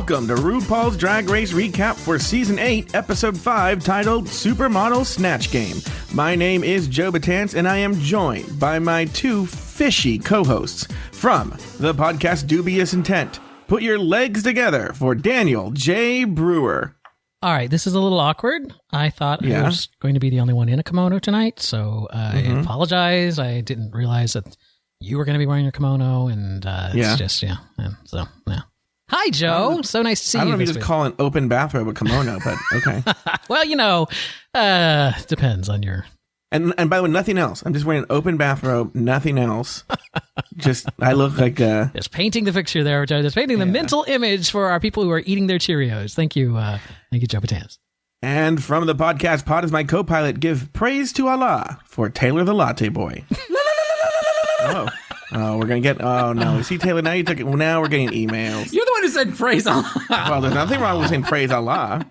Welcome to RuPaul's Drag Race Recap for Season 8, Episode 5, titled Supermodel Snatch Game. My name is Joe Batance, and I am joined by my two fishy co-hosts from the podcast Dubious Intent. Put your legs together for Daniel J. Brewer. All right, this is a little awkward. I thought I was going to be the only one in a kimono tonight, so I apologize. I didn't realize that you were going to be wearing your kimono, and it's just, Hi, Joe. So nice to see you. I don't know if you just call an open bathrobe a kimono, but okay. Well, depends on your... And by the way, nothing else. I'm just wearing an open bathrobe, nothing else. Just, I look like just painting the picture there, Joe. Just painting the mental image for our people who are eating their Cheerios. Thank you, Joe Batans. And from the podcast Pod is my co-pilot, give praise to Allah for Taylor the Latte Boy. Oh, we're going to get... Oh, no. See, Taylor, now you took it. Well, now we're getting emails. You're the one who said praise Allah. Well, there's nothing wrong with saying praise Allah.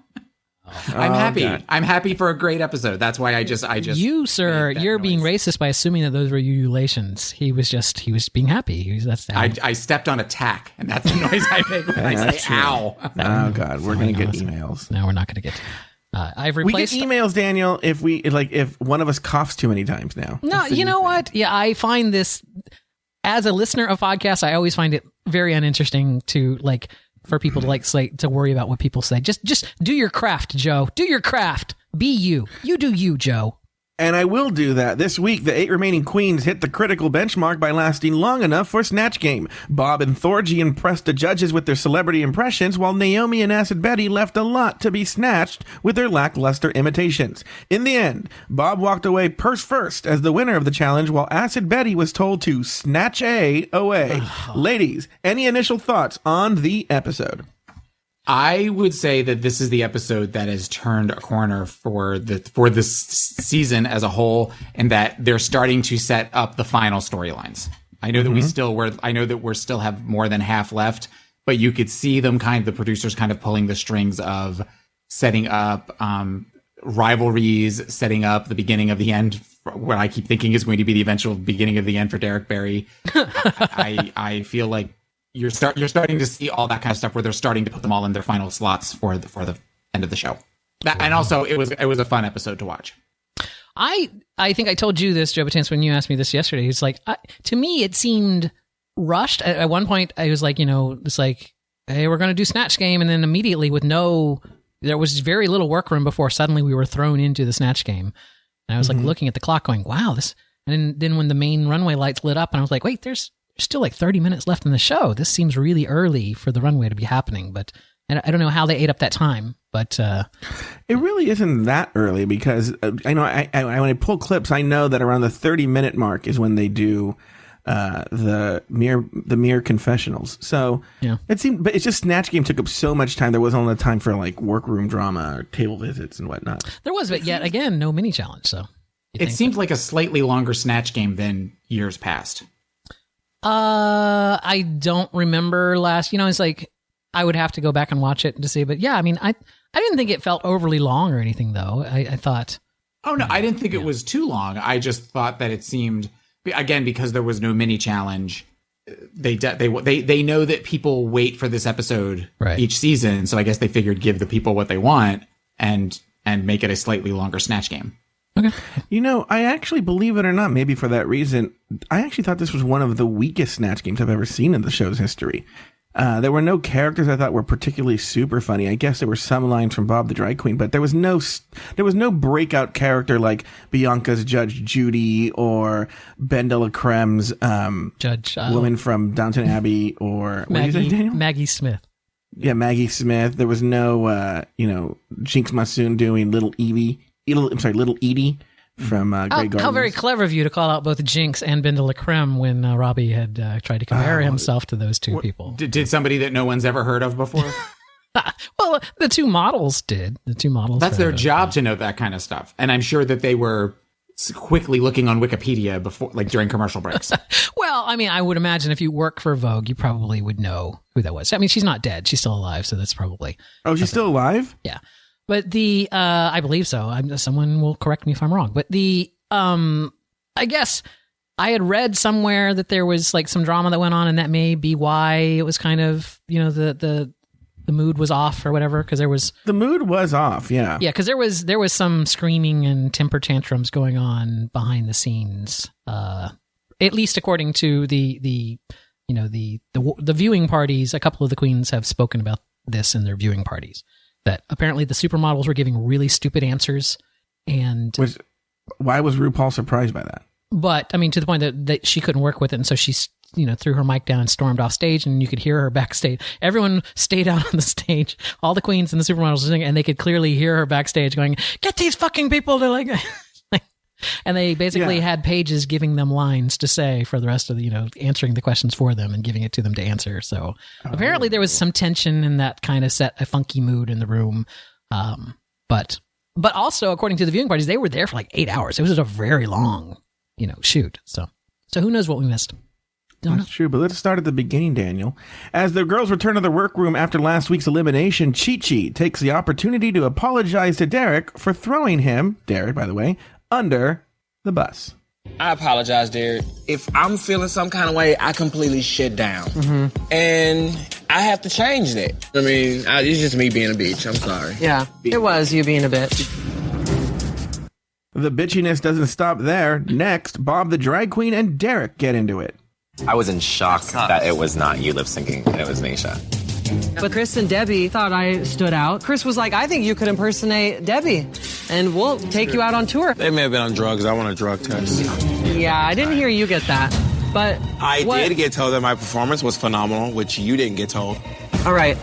I'm happy. God. I'm happy for a great episode. That's why I just. You, sir, you're being racist by assuming that those were ululations. He was being happy. I stepped on a tack, and that's the noise I make when I say true. ow. Oh, God. We're going to get emails. No, we're not going to get... I've replaced... We get emails, Daniel, if one of us coughs too many times now. No, you know what? Yeah, I find this... As a listener of podcasts, I always find it very uninteresting to for people to worry about what people say. Just do your craft, Joe. Do your craft. Be you. You do you, Joe. And I will do that. This week, the 8 remaining queens hit the critical benchmark by lasting long enough for Snatch Game. Bob and Thorgy impressed the judges with their celebrity impressions, while Naomi and Acid Betty left a lot to be snatched with their lackluster imitations. In the end, Bob walked away purse first as the winner of the challenge, while Acid Betty was told to snatch away. Ladies, any initial thoughts on the episode? I would say that this is the episode that has turned a corner for this season as a whole, and that they're starting to set up the final storylines. I know that we still have more than half left, but you could see them the producers kind of pulling the strings of setting up rivalries, setting up the beginning of the end. What I keep thinking is going to be the eventual beginning of the end for Derek Barry. I feel like you're starting to see all that kind of stuff where they're starting to put them all in their final slots for the end of the show. And also, it was a fun episode to watch. I think I told you this, Joe Batance, when you asked me this yesterday. It's to me, it seemed rushed. At one point, I was like, it's like, hey, we're going to do Snatch Game. And then immediately there was very little workroom before suddenly we were thrown into the Snatch Game. And I was looking at the clock going, wow, this. And then when the main runway lights lit up and I was like, wait, there's still 30 minutes left in the show. This seems really early for the runway to be happening, but I don't know how they ate up that time, but it really isn't that early because I know I when I pull clips, I know that around the 30-minute mark is when they do the mere confessionals. So it seemed, but it's just Snatch Game took up so much time. There wasn't enough time for workroom drama or table visits and whatnot. There was, but yet again, no mini challenge. So it seemed like a slightly longer Snatch Game than years past. I don't remember last, it's I would have to go back and watch it to see, but yeah, I mean, I didn't think it felt overly long or anything though. I thought. Oh no, I didn't think it was too long. I just thought that it seemed, again, because there was no mini challenge, they know that people wait for this episode each season. So I guess they figured give the people what they want and make it a slightly longer Snatch Game. Okay. I actually, believe it or not, maybe for that reason, I actually thought this was one of the weakest Snatch Games I've ever seen in the show's history. There were no characters I thought were particularly super funny. I guess there were some lines from Bob the Drag Queen, but there was no breakout character like Bianca's Judge Judy or Ben de la Crème's Judge woman from Downton Abbey or what did you say, Daniel? Maggie Smith. Yeah, Maggie Smith. There was no Jinx Monsoon doing Little Edie from Grey Gardens. How very clever of you to call out both Jinx and Ben de la Crème when Robbie had tried to compare himself to those two people. Did somebody that no one's ever heard of before? Well, the two models did. That's their job to know that kind of stuff. And I'm sure that they were quickly looking on Wikipedia before, during commercial breaks. Well, I mean, I would imagine if you work for Vogue, you probably would know who that was. I mean, she's not dead. She's still alive. So that's probably. Oh, she's still alive? Yeah. But I believe so. Someone will correct me if I'm wrong. But I guess I had read somewhere that there was some drama that went on, and that may be why it was kind of, the the mood was off or whatever, because the mood was off. Yeah, because there was some screaming and temper tantrums going on behind the scenes. At least according to the viewing parties. A couple of the queens have spoken about this in their viewing parties, that apparently the supermodels were giving really stupid answers, and why was RuPaul surprised by that? But I mean, to the point that she couldn't work with it, and so she threw her mic down and stormed off stage, and you could hear her backstage. Everyone stayed out on the stage. All the queens and the supermodels were singing, and they could clearly hear her backstage going, "Get these fucking people to like." And they basically had pages giving them lines to say for the rest of the, answering the questions for them and giving it to them to answer. So apparently there was some tension, and that kind of set a funky mood in the room. But also, according to the viewing parties, they were there for like 8 hours. It was a very long, shoot. So who knows what we missed? That's true, but let's start at the beginning, Daniel. As the girls return to the workroom after last week's elimination, Chi-Chi takes the opportunity to apologize to Derek for throwing him, Derek, by the way, under the bus. I apologize, Derek. If I'm feeling some kind of way, I completely shut down. And I have to change that. I mean, it's just me being a bitch. I'm sorry. Yeah, it was you being a bitch. The bitchiness doesn't stop there. Next, Bob the drag queen and Derek get into it. I was in shock that it was not you lip syncing and it was Nisha. But Chris and Debbie thought I stood out. Chris was like, I think you could impersonate Debbie, and we'll take you out on tour. They may have been on drugs. I want a drug test. Yeah, I didn't hear you get that. But I did get told that my performance was phenomenal, which you didn't get told. All right.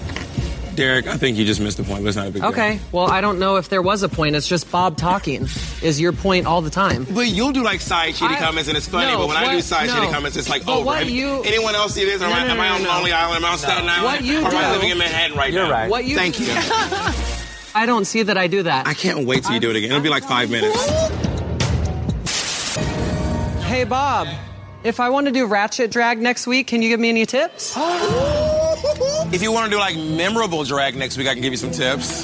Derek, I think you just missed the point, but it's not a big deal. Okay, well, I don't know if there was a point. It's just Bob talking is your point all the time. But you'll do like side shitty comments and it's funny, but when I do side shitty comments, it's like over. Anyone else see this? Am I on Lonely Island? Am I on Staten Island? What you or am I do- living in Manhattan right You're now? right. What you Thank you. I don't see that I do that. I can't wait till you do it again. It'll be like 5 minutes. Hey, Bob, if I want to do ratchet drag next week, can you give me any tips? If you want to do like memorable drag next week, I can give you some tips.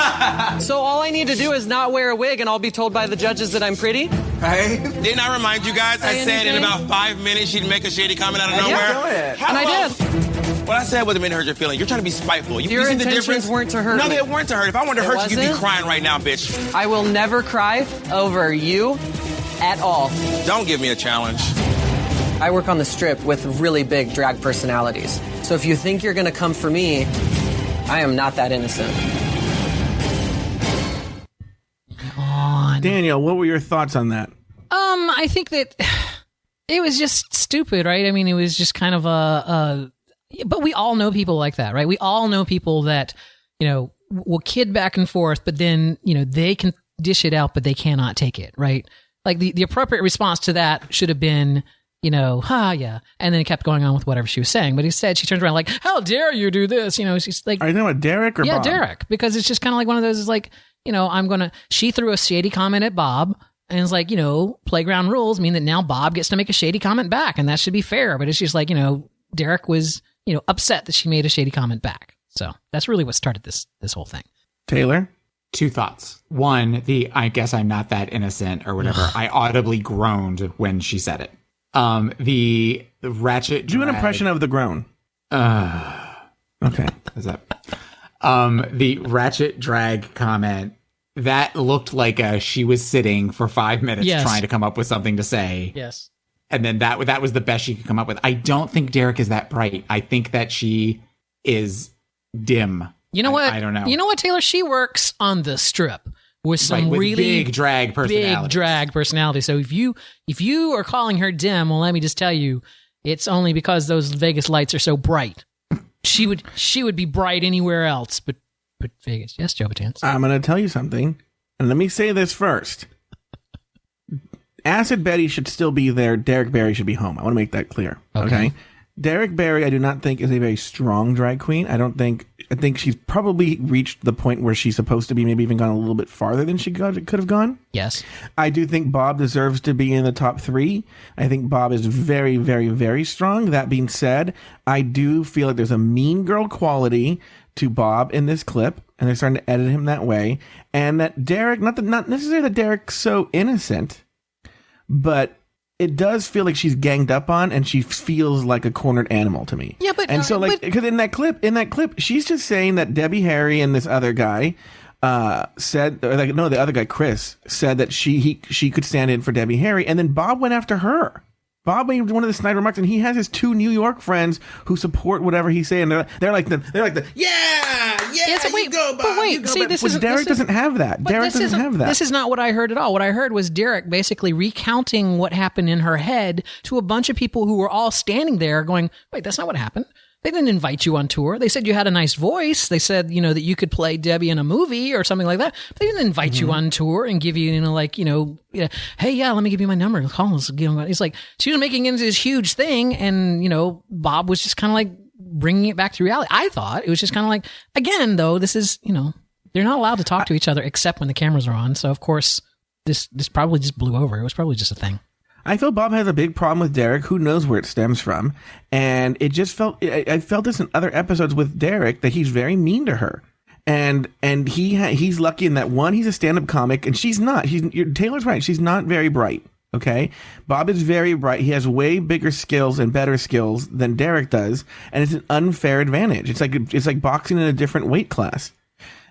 So all I need to do is not wear a wig, and I'll be told by the judges that I'm pretty? Hey, didn't I remind you guys? I said in about 5 minutes she'd make a shady comment out of nowhere. And I did. What I said wasn't meant to hurt your feelings. You're trying to be spiteful. You Your see the intentions difference? weren't to hurt No, me. they weren't to hurt. If I wanted to hurt you, you'd be wasn't? crying right now, bitch. I will never cry over you at all. Don't give me a challenge. I work on the strip with really big drag personalities. So if you think you're going to come for me, I am not that innocent. Daniel, what were your thoughts on that? I think that it was just stupid, right? I mean, it was just kind of but we all know people like that, right? We all know people that, will kid back and forth, but then, they can dish it out, but they cannot take it, right? Like the appropriate response to that should have been, yeah. And then it kept going on with whatever she was saying. But instead, she turns around like, how dare you do this? She's like, Are you talking about Derek or yeah, Bob? Derek. Because it's just kind of like one of those is like, she threw a shady comment at Bob. And it's like, playground rules mean that now Bob gets to make a shady comment back. And that should be fair. But it's just like, Derek was, upset that she made a shady comment back. So that's really what started this whole thing. Taylor? 2 thoughts. One, I guess I'm not that innocent or whatever. I audibly groaned when she said it. The ratchet Do an drag- impression of the groan. Okay. What's that? The ratchet drag comment, that looked like she was sitting for 5 minutes Yes. trying to come up with something to say. Yes. And then that was the best she could come up with. I don't think Derek is that bright. I think that she is dim. You know what? I don't know. You know what, Taylor? She works on the strip with some Right, with really big drag personalities. Big drag personality. So if you are calling her dim, well, let me just tell you, it's only because those Vegas lights are so bright. She would be bright anywhere else, but Vegas. Yes, Joe Batance. I'm going to tell you something. And let me say this first. Acid Betty should still be there. Derek Barry should be home. I want to make that clear. Okay. Derek Barry, I do not think is a very strong drag queen. I think she's probably reached the point where she's supposed to be, maybe even gone a little bit farther than she could have gone. Yes. I do think Bob deserves to be in the top 3. I think Bob is very, very, very strong. That being said, I do feel like there's a mean girl quality to Bob in this clip, and they're starting to edit him that way. And that Derek, not necessarily that Derek's so innocent, but it does feel like she's ganged up on, and she feels like a cornered animal to me. Yeah, but and so like because in that clip, she's just saying that Debbie Harry and this other guy said, or like no, the other guy Chris said that she could stand in for Debbie Harry, and then Bob went after her. Bob made one of the snide remarks, and he has his 2 New York friends who support whatever he's saying. They're like the you go, Bob. But wait, you go, see, Bob. this Which is Derek doesn't have that. Derek doesn't have that. This is not what I heard at all. What I heard was Derek basically recounting what happened in her head to a bunch of people who were all standing there going, wait, that's not what happened. They didn't invite you on tour. They said you had a nice voice. They said, that you could play Debbie in a movie or something like that. But they didn't invite you on tour and give you, hey, yeah, let me give you my number. Call us. It's like she was making it into this huge thing. And, Bob was just kind of like bringing it back to reality. I thought it was just kind of like, again, though, this is, they're not allowed to talk to each other except when the cameras are on. So, of course, this probably just blew over. It was probably just a thing. I feel Bob has a big problem with Derek. Who knows where it stems from? And it just felt, I felt this in other episodes with Derek, that he's very mean to her. And he's lucky in that, one, he's a stand-up comic, and she's not. Taylor's right. She's not very bright. Okay. Bob is very bright. He has way bigger skills and better skills than Derek does. And it's an unfair advantage. It's like boxing in a different weight class.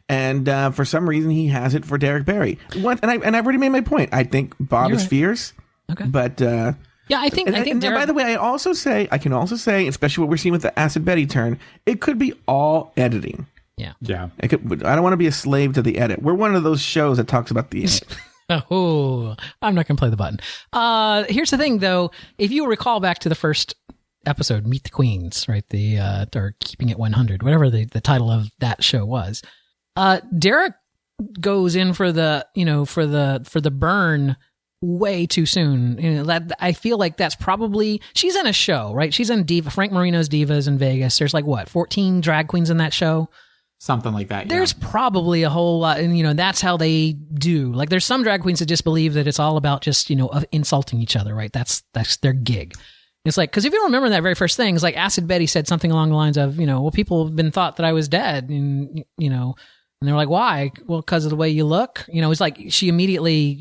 And for some reason, he has it for Derek Barry. And I've already made my point. I think Bob is fierce. Okay. But yeah, I think Derek, by the way, I can also say, especially what we're seeing with the Acid Betty turn, it could be all editing. Yeah. I don't want to be a slave to the edit. We're one of those shows that talks about the edit. Oh, I'm not going to play the button. Here's the thing, though. If you recall back to the first episode, Meet the Queens, right? Or Keeping It 100, whatever the title of that show was. Derek goes in for the burn way too soon. I feel like that's probably, she's in a show, right? She's in Frank Marino's Divas in Vegas. There's 14 drag queens in that show. Something like that. There's probably a whole lot, and that's how they do. Like, there's some drag queens that just believe that it's all about just, insulting each other, right? That's their gig. It's like, because if you remember that very first thing, it's like Acid Betty said something along the lines of, well, people have been thought that I was dead, and, and they're like, why? Well, because of the way you look. It's like she immediately,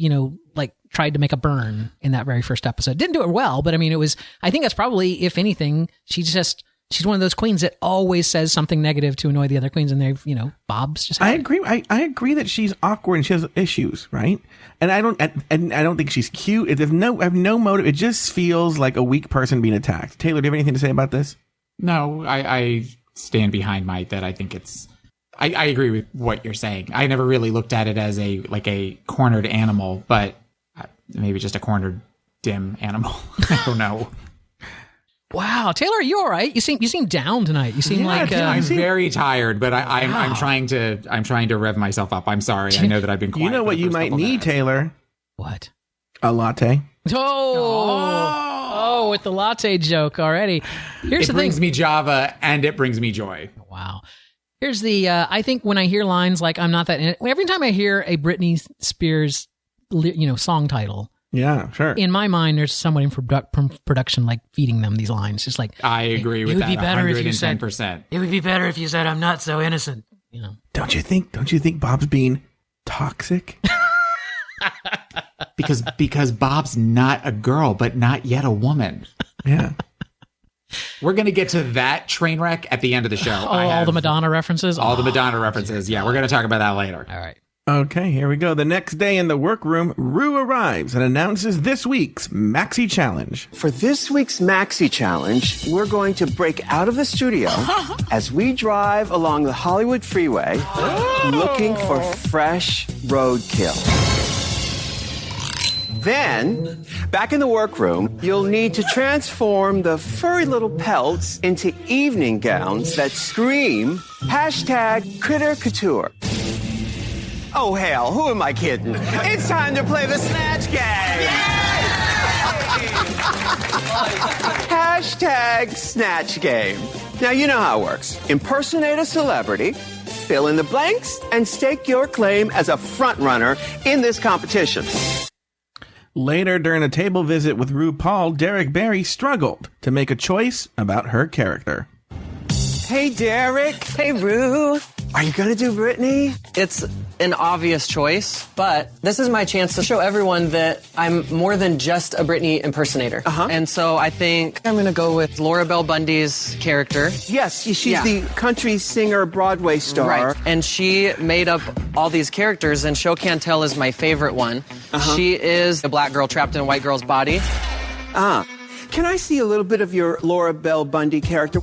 tried to make a burn in that very first episode. Didn't do it well, but I think that's probably, if anything, she's one of those queens that always says something negative to annoy the other queens, and they've, Bob's just. I agree. I agree that she's awkward and she has issues, right? And I don't think she's cute. I have no motive. It just feels like a weak person being attacked. Taylor, do you have anything to say about this? No, I stand behind that. I think it's. I agree with what you're saying. I never really looked at it as a cornered animal, but maybe just a cornered dim animal. I don't know. Wow, Taylor, are you all right? You seem down tonight. You seem I'm very tired, but I'm trying to rev myself up. I'm sorry. I know that I've been quiet. You know what you might need, Taylor? What? A latte. Oh, with the latte joke already. Here's the thing. It brings me Java and it brings me joy. Wow. Here's the, I think when I hear lines like, I'm not that, every time I hear a Britney Spears, song title. Yeah, sure. In my mind, there's someone in production feeding them these lines. Just like, I agree with that. 110%. It would be better if you said, I'm not so innocent. Don't you think Bob's being toxic? because Bob's not a girl, but not yet a woman. Yeah. We're going to get to that train wreck at the end of the show. All the Madonna references? All the Madonna references. Yeah, we're going to talk about that later. All right. Okay, here we go. The next day in the workroom, Rue arrives and announces this week's Maxi Challenge. For this week's Maxi Challenge, we're going to break out of the studio as we drive along the Hollywood freeway looking for fresh roadkill. Then, back in the workroom, you'll need to transform the furry little pelts into evening gowns that scream #Critter Couture. Oh, hell, who am I kidding? It's time to play the Snatch game! #Snatch game. Now, you know how it works. Impersonate a celebrity, fill in the blanks, and stake your claim as a frontrunner in this competition. Later, during a table visit with RuPaul, Derek Barry struggled to make a choice about her character. Hey, Derek. Hey, Rue. Are you going to do Brittany? It's an obvious choice, but this is my chance to show everyone that I'm more than just a Britney impersonator. And so I think I'm going to go with Laura Bell Bundy's character. Yes, she's the country singer Broadway star. Right. And she made up all these characters, and Show Can't Tell is my favorite one. She is a black girl trapped in a white girl's body. Can I see a little bit of your Laura Bell Bundy character?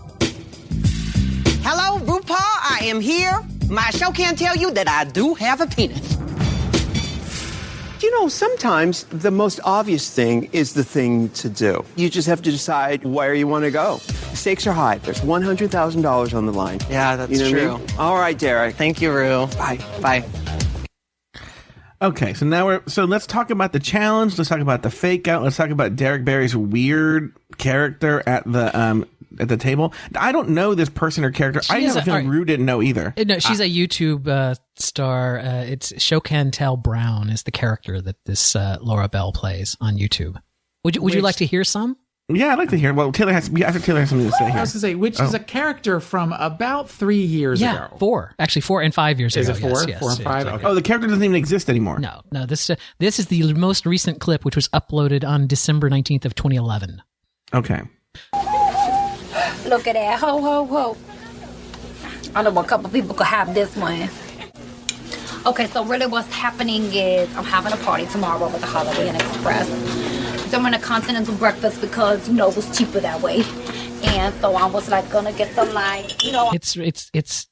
Hello, RuPaul. I am here. My show can't tell you that I do have a penis. You know, sometimes the most obvious thing is the thing to do. You just have to decide where you want to go. The stakes are high. There's $100,000 on the line. Yeah, that's what true. I mean? All right, Derek. Thank you, Rue. Bye. Bye. Okay, so let's talk about the challenge. Let's talk about the fake out. Let's talk about Derek Barry's weird character at the table. I don't know this person or character. I have a feeling Rue didn't know either. No, she's a YouTube star. It's Show Cantel Brown is the character that this Laura Bell plays on YouTube. Would you like to hear some? Yeah, I'd like to hear. Well, Taylor has something to say here. I was going to say, which is a character from about 3 years ago. 4 and 5 years Is ago. it 4? Yes, 4 and 5? Okay. Oh, the character doesn't even exist anymore. No. This is the most recent clip, which was uploaded on December 19th of 2011. Okay. Look at that. Ho, ho, ho. I know a couple people could have this one. Okay, so really what's happening is I'm having a party tomorrow with the Holiday Inn Express. So I'm in a continental breakfast because, it was cheaper that way. And so I was like, gonna get some It's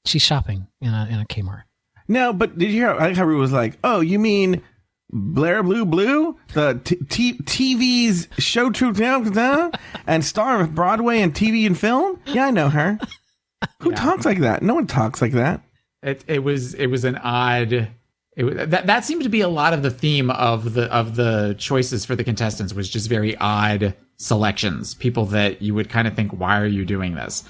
she's shopping in a Kmart. No, but did you hear how Rue was like, oh, you mean Blair Blue? The TV's show truth now and star of Broadway and TV and film? Yeah, I know her. Who talks like that? No one talks like that. It was an odd. That seemed to be a lot of the theme of the choices for the contestants, was just very odd selections. People that you would kind of think, why are you doing this?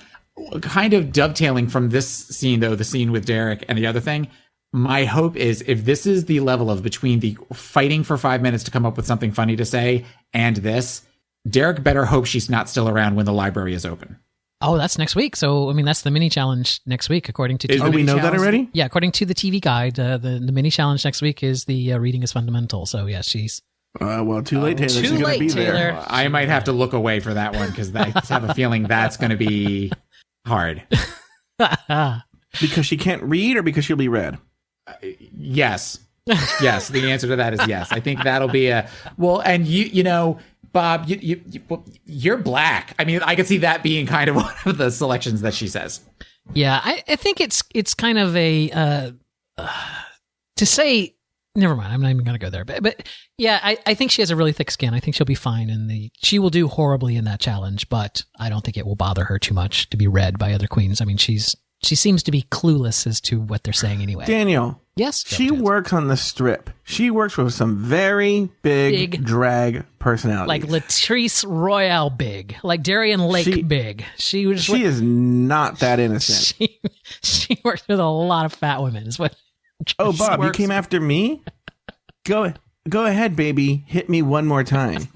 Kind of dovetailing from this scene, though, the scene with Derek and the other thing. My hope is, if this is the level of between the fighting for 5 minutes to come up with something funny to say and this, Derek better hope she's not still around when the library is open. Oh, that's next week. So, I mean, that's the mini challenge next week, according to... we know that already? Yeah, according to the TV guide, the mini challenge next week is the reading is fundamental. So, yeah, she's... well, too late, Taylor. Too late, Taylor. Well, I might have to look away for that one, because I have a feeling that's going to be hard. Because she can't read, or because she'll be read? Yes. Yes, the answer to that is yes. I think that'll be a... Well, and you know... Bob, you're black. I mean, I could see that being kind of one of the selections that she says. Yeah, I think it's kind of a to say. Never mind. I'm not even going to go there. But yeah, I think she has a really thick skin. I think she'll be fine, and she will do horribly in that challenge. But I don't think it will bother her too much to be read by other queens. I mean, she seems to be clueless as to what they're saying anyway. Daniel. Yes. She works on the strip. She works with some very big drag personalities. Like Latrice Royale big. Like Darian Lake big. She is not that innocent. She works with a lot of fat women. Is what. Oh, Bob, you came after me? Go ahead, baby. Hit me one more time.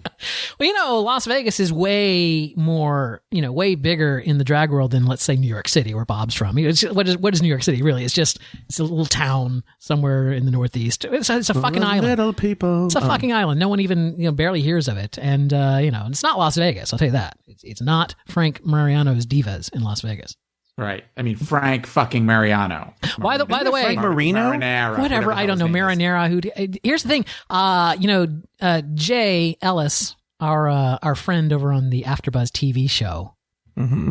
Well, Las Vegas is way more, way bigger in the drag world than, let's say, New York City, where Bob's from. What is New York City, really? It's a little town somewhere in the Northeast. It's a fucking island. Little people. It's a fucking island. No one even, barely hears of it. And, it's not Las Vegas. I'll tell you that. It's not Frank Mariano's Divas in Las Vegas. Right. I mean, Frank fucking Mariano. By the way, Frank Marino? Marinara, whatever. I don't know. Marinara. Here's the thing. Jay Ellis, our friend over on the AfterBuzz TV show,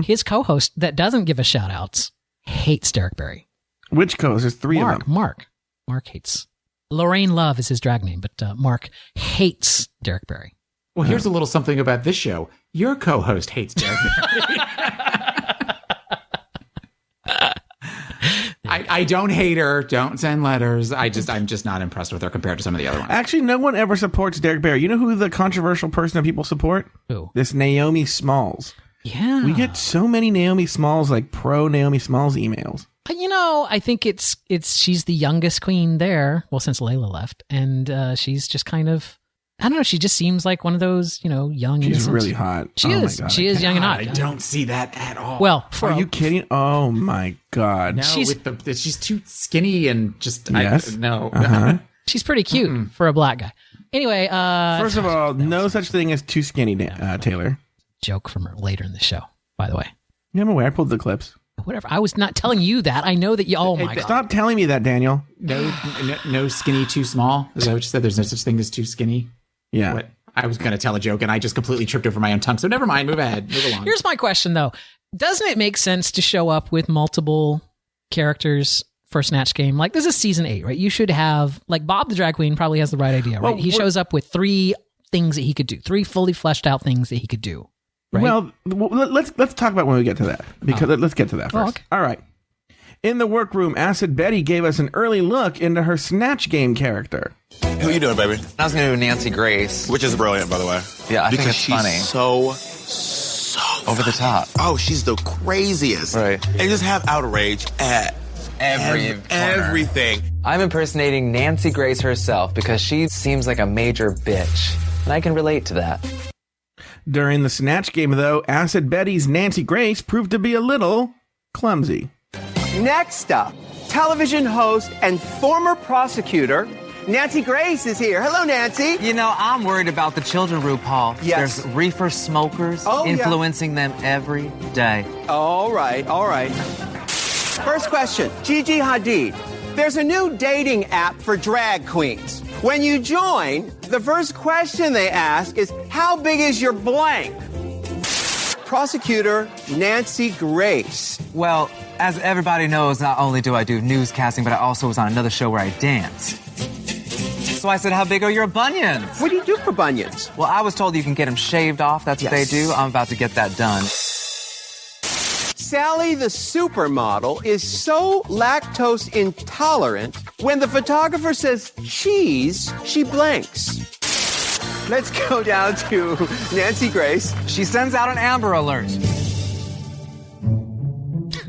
his co-host that doesn't give us shout outs hates Derek Barry. Which co-host? There's three of them. Mark hates. Lorraine Love is his drag name, but Mark hates Derek Barry. Well, here's a little something about this show. Your co-host hates Derek Barry. I don't hate her. Don't send letters. I'm just not impressed with her compared to some of the other ones. Actually, no one ever supports Derek Barry. You know who the controversial person that people support? Who? This Naomi Smalls. Yeah. We get so many Naomi Smalls, like pro Naomi Smalls emails. I think she's the youngest queen there. Well, since Layla left, and she's just kind of. I don't know. She just seems like one of those, young. She's innocent. really hot. She is. My God, she is young and hot. I don't see that at all. Well, are you kidding? Oh my God. No, she's too skinny and just yes. No. Uh-huh. She's pretty cute for a black guy. Anyway, first of all, no such thing as too skinny, Taylor. Joke from later in the show, by the way. Yeah, I'm aware. I pulled the clips. Whatever. I was not telling you that. I know that you. Oh my God! Stop telling me that, Daniel. No skinny, too small. Is that what you said? There's no such thing as too skinny. Yeah. What? I was going to tell a joke and I just completely tripped over my own tongue. So never mind. Move ahead. Move along. Here's my question, though. Doesn't it make sense to show up with multiple characters for Snatch Game? Like, this is season 8, right? You should have, like, Bob the drag queen probably has the right idea, right? He shows up with 3 things that he could do, 3 fully fleshed out things that he could do. Right? Well, let's talk about when we get to that, because let's get to that first. Okay. All right. In the workroom, Acid Betty gave us an early look into her Snatch Game character. Who you doing, baby? I was going to do Nancy Grace. Which is brilliant, by the way. Yeah, I think because it's she's funny. So over the top. Oh, she's the craziest. Right. And just have outrage at everything. I'm impersonating Nancy Grace herself because she seems like a major bitch. And I can relate to that. During the Snatch Game, though, Acid Betty's Nancy Grace proved to be a little clumsy. Next up, television host and former prosecutor, Nancy Grace is here. Hello, Nancy. You know, I'm worried about the children, RuPaul. Yes. There's reefer smokers influencing them every day. All right. First question, Gigi Hadid. There's a new dating app for drag queens. When you join, the first question they ask is, how big is your blank? Prosecutor Nancy Grace. Well, as everybody knows, not only do I do newscasting, but I also was on another show where I dance. So I said, how big are your bunions? What do you do for bunions? Well, I was told you can get them shaved off. That's what they do. I'm about to get that done. Sally the supermodel is so lactose intolerant, when the photographer says cheese, she blanks. Let's go down to Nancy Grace. She sends out an Amber Alert.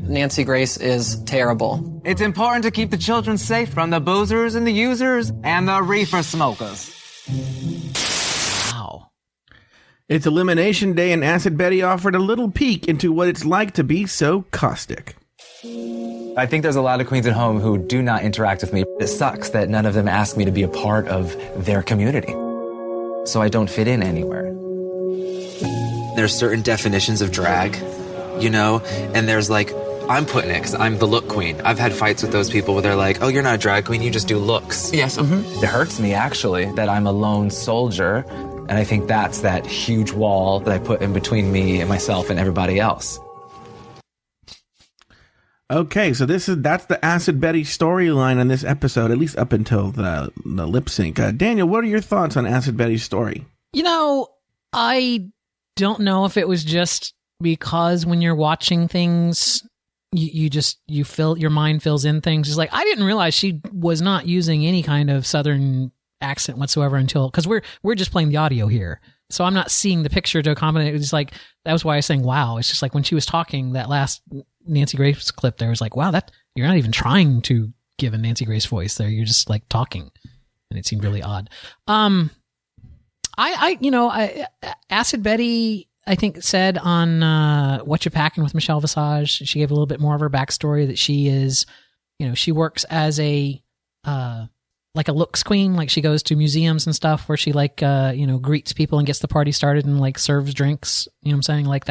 Nancy Grace is terrible. It's important to keep the children safe from the boozers and the users and the reefer smokers. Wow. It's Elimination Day, and Acid Betty offered a little peek into what it's like to be so caustic. I think there's a lot of queens at home who do not interact with me. It sucks that none of them ask me to be a part of their community. So I don't fit in anywhere. There's certain definitions of drag, and there's like, I'm putting it because I'm the look queen. I've had fights with those people where they're like, oh, you're not a drag queen, you just do looks. Yes, It hurts me, actually, that I'm a lone soldier. And I think that's that huge wall that I put in between me and myself and everybody else. Okay, so that's the Acid Betty storyline on this episode, at least up until the lip sync. Daniel, what are your thoughts on Acid Betty's story? I don't know if it was just because when you're watching things, you feel your mind fills in things. It's like, I didn't realize she was not using any kind of Southern accent whatsoever because we're just playing the audio here. So I'm not seeing the picture to accommodate. It was like, that was why I was saying, wow. It's just like when she was talking, that last Nancy Grace clip there was like, wow, that you're not even trying to give a Nancy Grace voice there. You're just like talking. And it seemed really odd. Acid Betty, I think, said on What You Packing with Michelle Visage, she gave a little bit more of her backstory that she is, she works as a like a looks queen. Like she goes to museums and stuff where she greets people and gets the party started and like serves drinks. You know what I'm saying? Like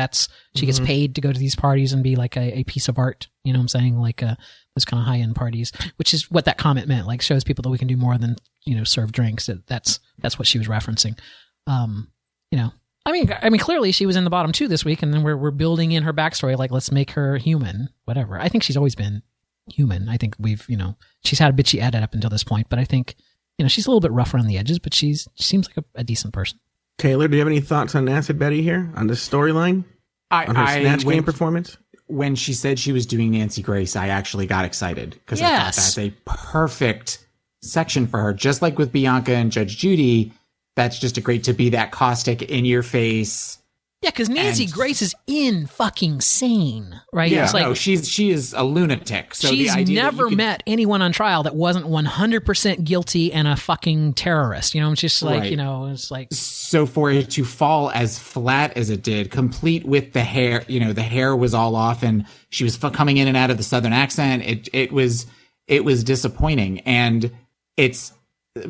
she gets paid to go to these parties and be like a piece of art. You know what I'm saying? Like those kind of high end parties, which is what that comment meant. Like shows people that we can do more than, serve drinks. That's what she was referencing. I mean, clearly she was in the bottom 2 this week, and then we're building in her backstory. Like, let's make her human, whatever. I think she's always been human. I think she's had a bitchy edit up until this point, but I think, she's a little bit rough around the edges, but she seems like a decent person. Taylor, do you have any thoughts on Acid Betty here, on this storyline? On her Snatch Game performance? When she said she was doing Nancy Grace, I actually got excited because I thought that's a perfect section for her. Just like with Bianca and Judge Judy, that's just a great to be that caustic, in your face, Yeah, because Nancy Grace is in fucking sane, right? Yeah, it's like, no, she is a lunatic. So she's the idea never met anyone on trial that wasn't 100% guilty and a fucking terrorist. You know, it's just like, Right. you know, it's like. So for it to fall as flat as it did, complete with the hair, you know, the hair was all off and she was coming in and out of the Southern accent. It was disappointing. And it's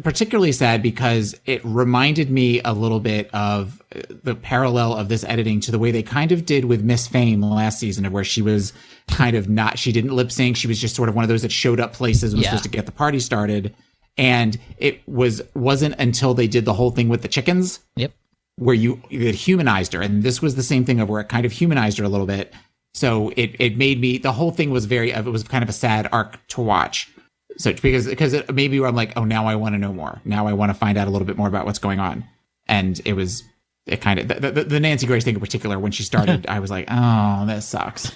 particularly sad because it reminded me a little bit of the parallel of this editing to the way they kind of did with Miss Fame last season, of where she was kind of not, she didn't lip sync. She was just sort of one of those that showed up places and was supposed to get the party started. And it wasn't until they did the whole thing with the chickens. Yep. Where it humanized her. And this was the same thing of where it kind of humanized her a little bit. So it made me, the whole thing was it was kind of a sad arc to watch. So because it made me where I'm like, oh, now I want to know more. Now I want to find out a little bit more about what's going on. And it kind of, the Nancy Grace thing in particular, when she started, I was like, oh, this sucks.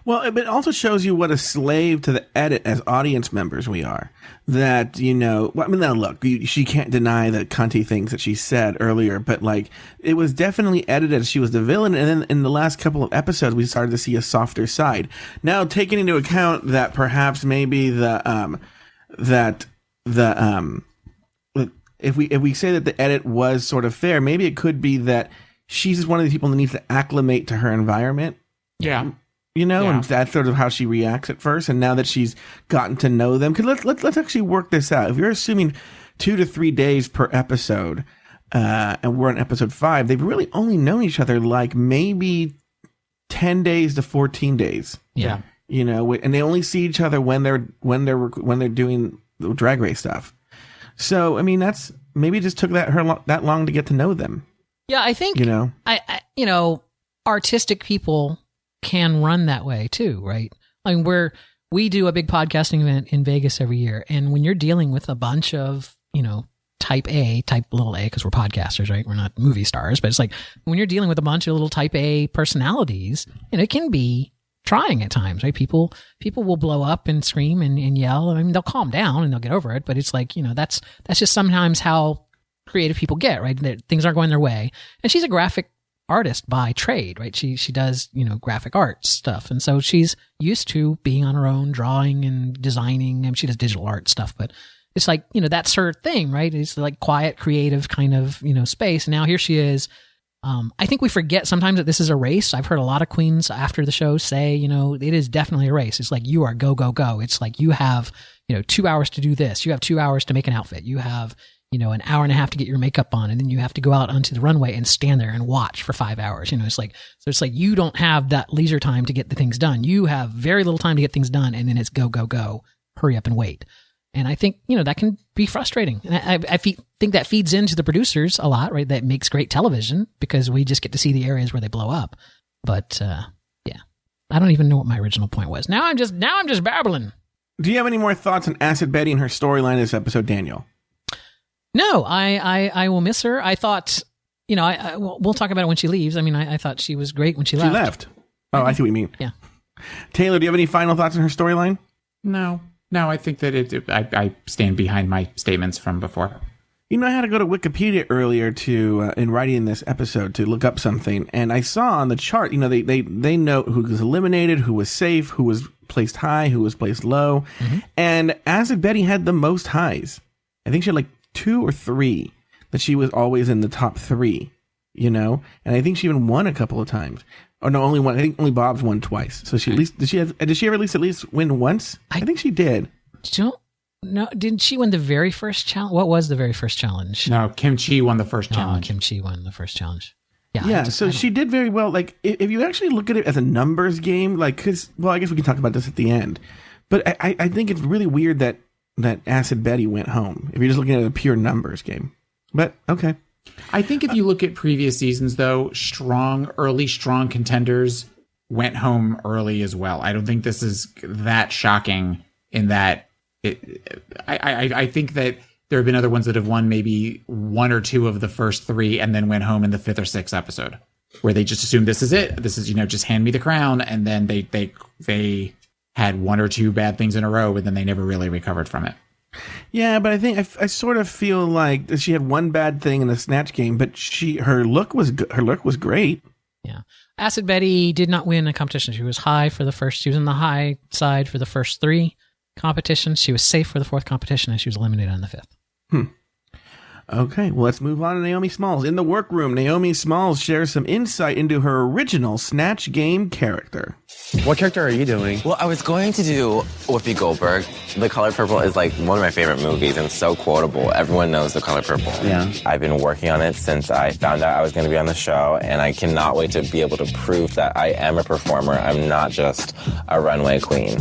Well, it also shows you what a slave to the edit as audience members we are. That, you know, well, I mean, now look, she can't deny the cunty things that she said earlier, but like, it was definitely edited as she was the villain. And then in the last couple of episodes, we started to see a softer side. Now, taking into account that perhaps maybe if we say that the edit was sort of fair, maybe it could be that she's just one of the people that needs to acclimate to her environment. Yeah. You know, and that's sort of how she reacts at first. And now that she's gotten to know them, because let's actually work this out. If you're assuming 2 to 3 days per episode, and we're on episode 5, they've really only known each other like maybe 10 days to 14 days. Yeah. You know, and they only see each other when they're doing the drag race stuff. So, I mean, that's maybe it just took that long to get to know them. Yeah, I think, you know, artistic people can run that way too, right? I mean, we do a big podcasting event in Vegas every year, and when you're dealing with a bunch of, you know, type little a, because we're podcasters, right? We're not movie stars, but it's like when you're dealing with a bunch of little type A personalities, and it can be trying at times, right? People will blow up and scream and yell. I mean, they'll calm down and they'll get over it, but it's like, you know, that's just sometimes how creative people get, right? Things aren't going their way. And she's a graphic artist by trade, right? She does, you know, graphic art stuff. And so she's used to being on her own, drawing and designing. I mean, she does digital art stuff, but it's like, you know, that's her thing, right? It's like quiet, creative kind of, you know, space. And now here she is. I think we forget sometimes that this is a race. I've heard a lot of queens after the show say, you know, it is definitely a race. It's like, you are go, go, go. It's like you have, you know, 2 hours to do this. You have 2 hours to make an outfit. You have, you know, an hour and a half to get your makeup on, and then you have to go out onto the runway and stand there and watch for 5 hours. You know, it's like, so it's like you don't have that leisure time to get the things done. You have very little time to get things done, and then it's go, go, go, hurry up and wait. And I think, you know, that can be frustrating. And I think that feeds into the producers a lot, right? That makes great television because we just get to see the areas where they blow up. But, yeah, I don't even know what my original point was. Now I'm just babbling. Do you have any more thoughts on Acid Betty and her storyline this episode, Daniel? No, I will miss her. I thought, you know, we'll talk about it when she leaves. I mean, I thought she was great when she left. She left. Oh, I see what you mean. Yeah. Taylor, do you have any final thoughts on her storyline? No, I think that I stand behind my statements from before. You know, I had to go to Wikipedia earlier in writing this episode to look up something, and I saw on the chart, you know, they note who was eliminated, who was safe, who was placed high, who was placed low, and Acid Betty had the most highs. I think she had like 2 or 3 that she was always in the top 3, you know, and I think she even won a couple of times. Oh no, only one. I think only Bob's won twice. So she at least did she ever at least win once? I think she did. No, didn't she win the very first challenge? What was the very first challenge? No, Kim Chi won the first challenge. Kim Chi won the first challenge. Yeah. So she did very well. Like if you actually look at it as a numbers game, like I guess we can talk about this at the end. But I think it's really weird that Acid Betty went home if you're just looking at a pure numbers game. But okay. I think if you look at previous seasons, though, early strong contenders went home early as well. I don't think this is that shocking in that I think that there have been other ones that have won maybe 1 or 2 of the first 3 and then went home in the 5th or 6th episode where they just assumed this is it. This is, you know, just hand me the crown. And then they had 1 or 2 bad things in a row, but then they never really recovered from it. Yeah, but I think I sort of feel like she had one bad thing in the Snatch game, but her look was great. Yeah. Acid Betty did not win a competition. She was she was in the high side for the first 3 competitions. She was safe for the 4th competition, and she was eliminated on the 5th. Okay, well, let's move on to Naomi Smalls. In the workroom, Naomi Smalls shares some insight into her original Snatch game character. What character are you doing? Well, I was going to do Whoopi Goldberg. The Color Purple is like one of my favorite movies and so quotable. Everyone knows The Color Purple. Yeah. I've been working on it since I found out I was going to be on the show, and I cannot wait to be able to prove that I am a performer. I'm not just a runway queen.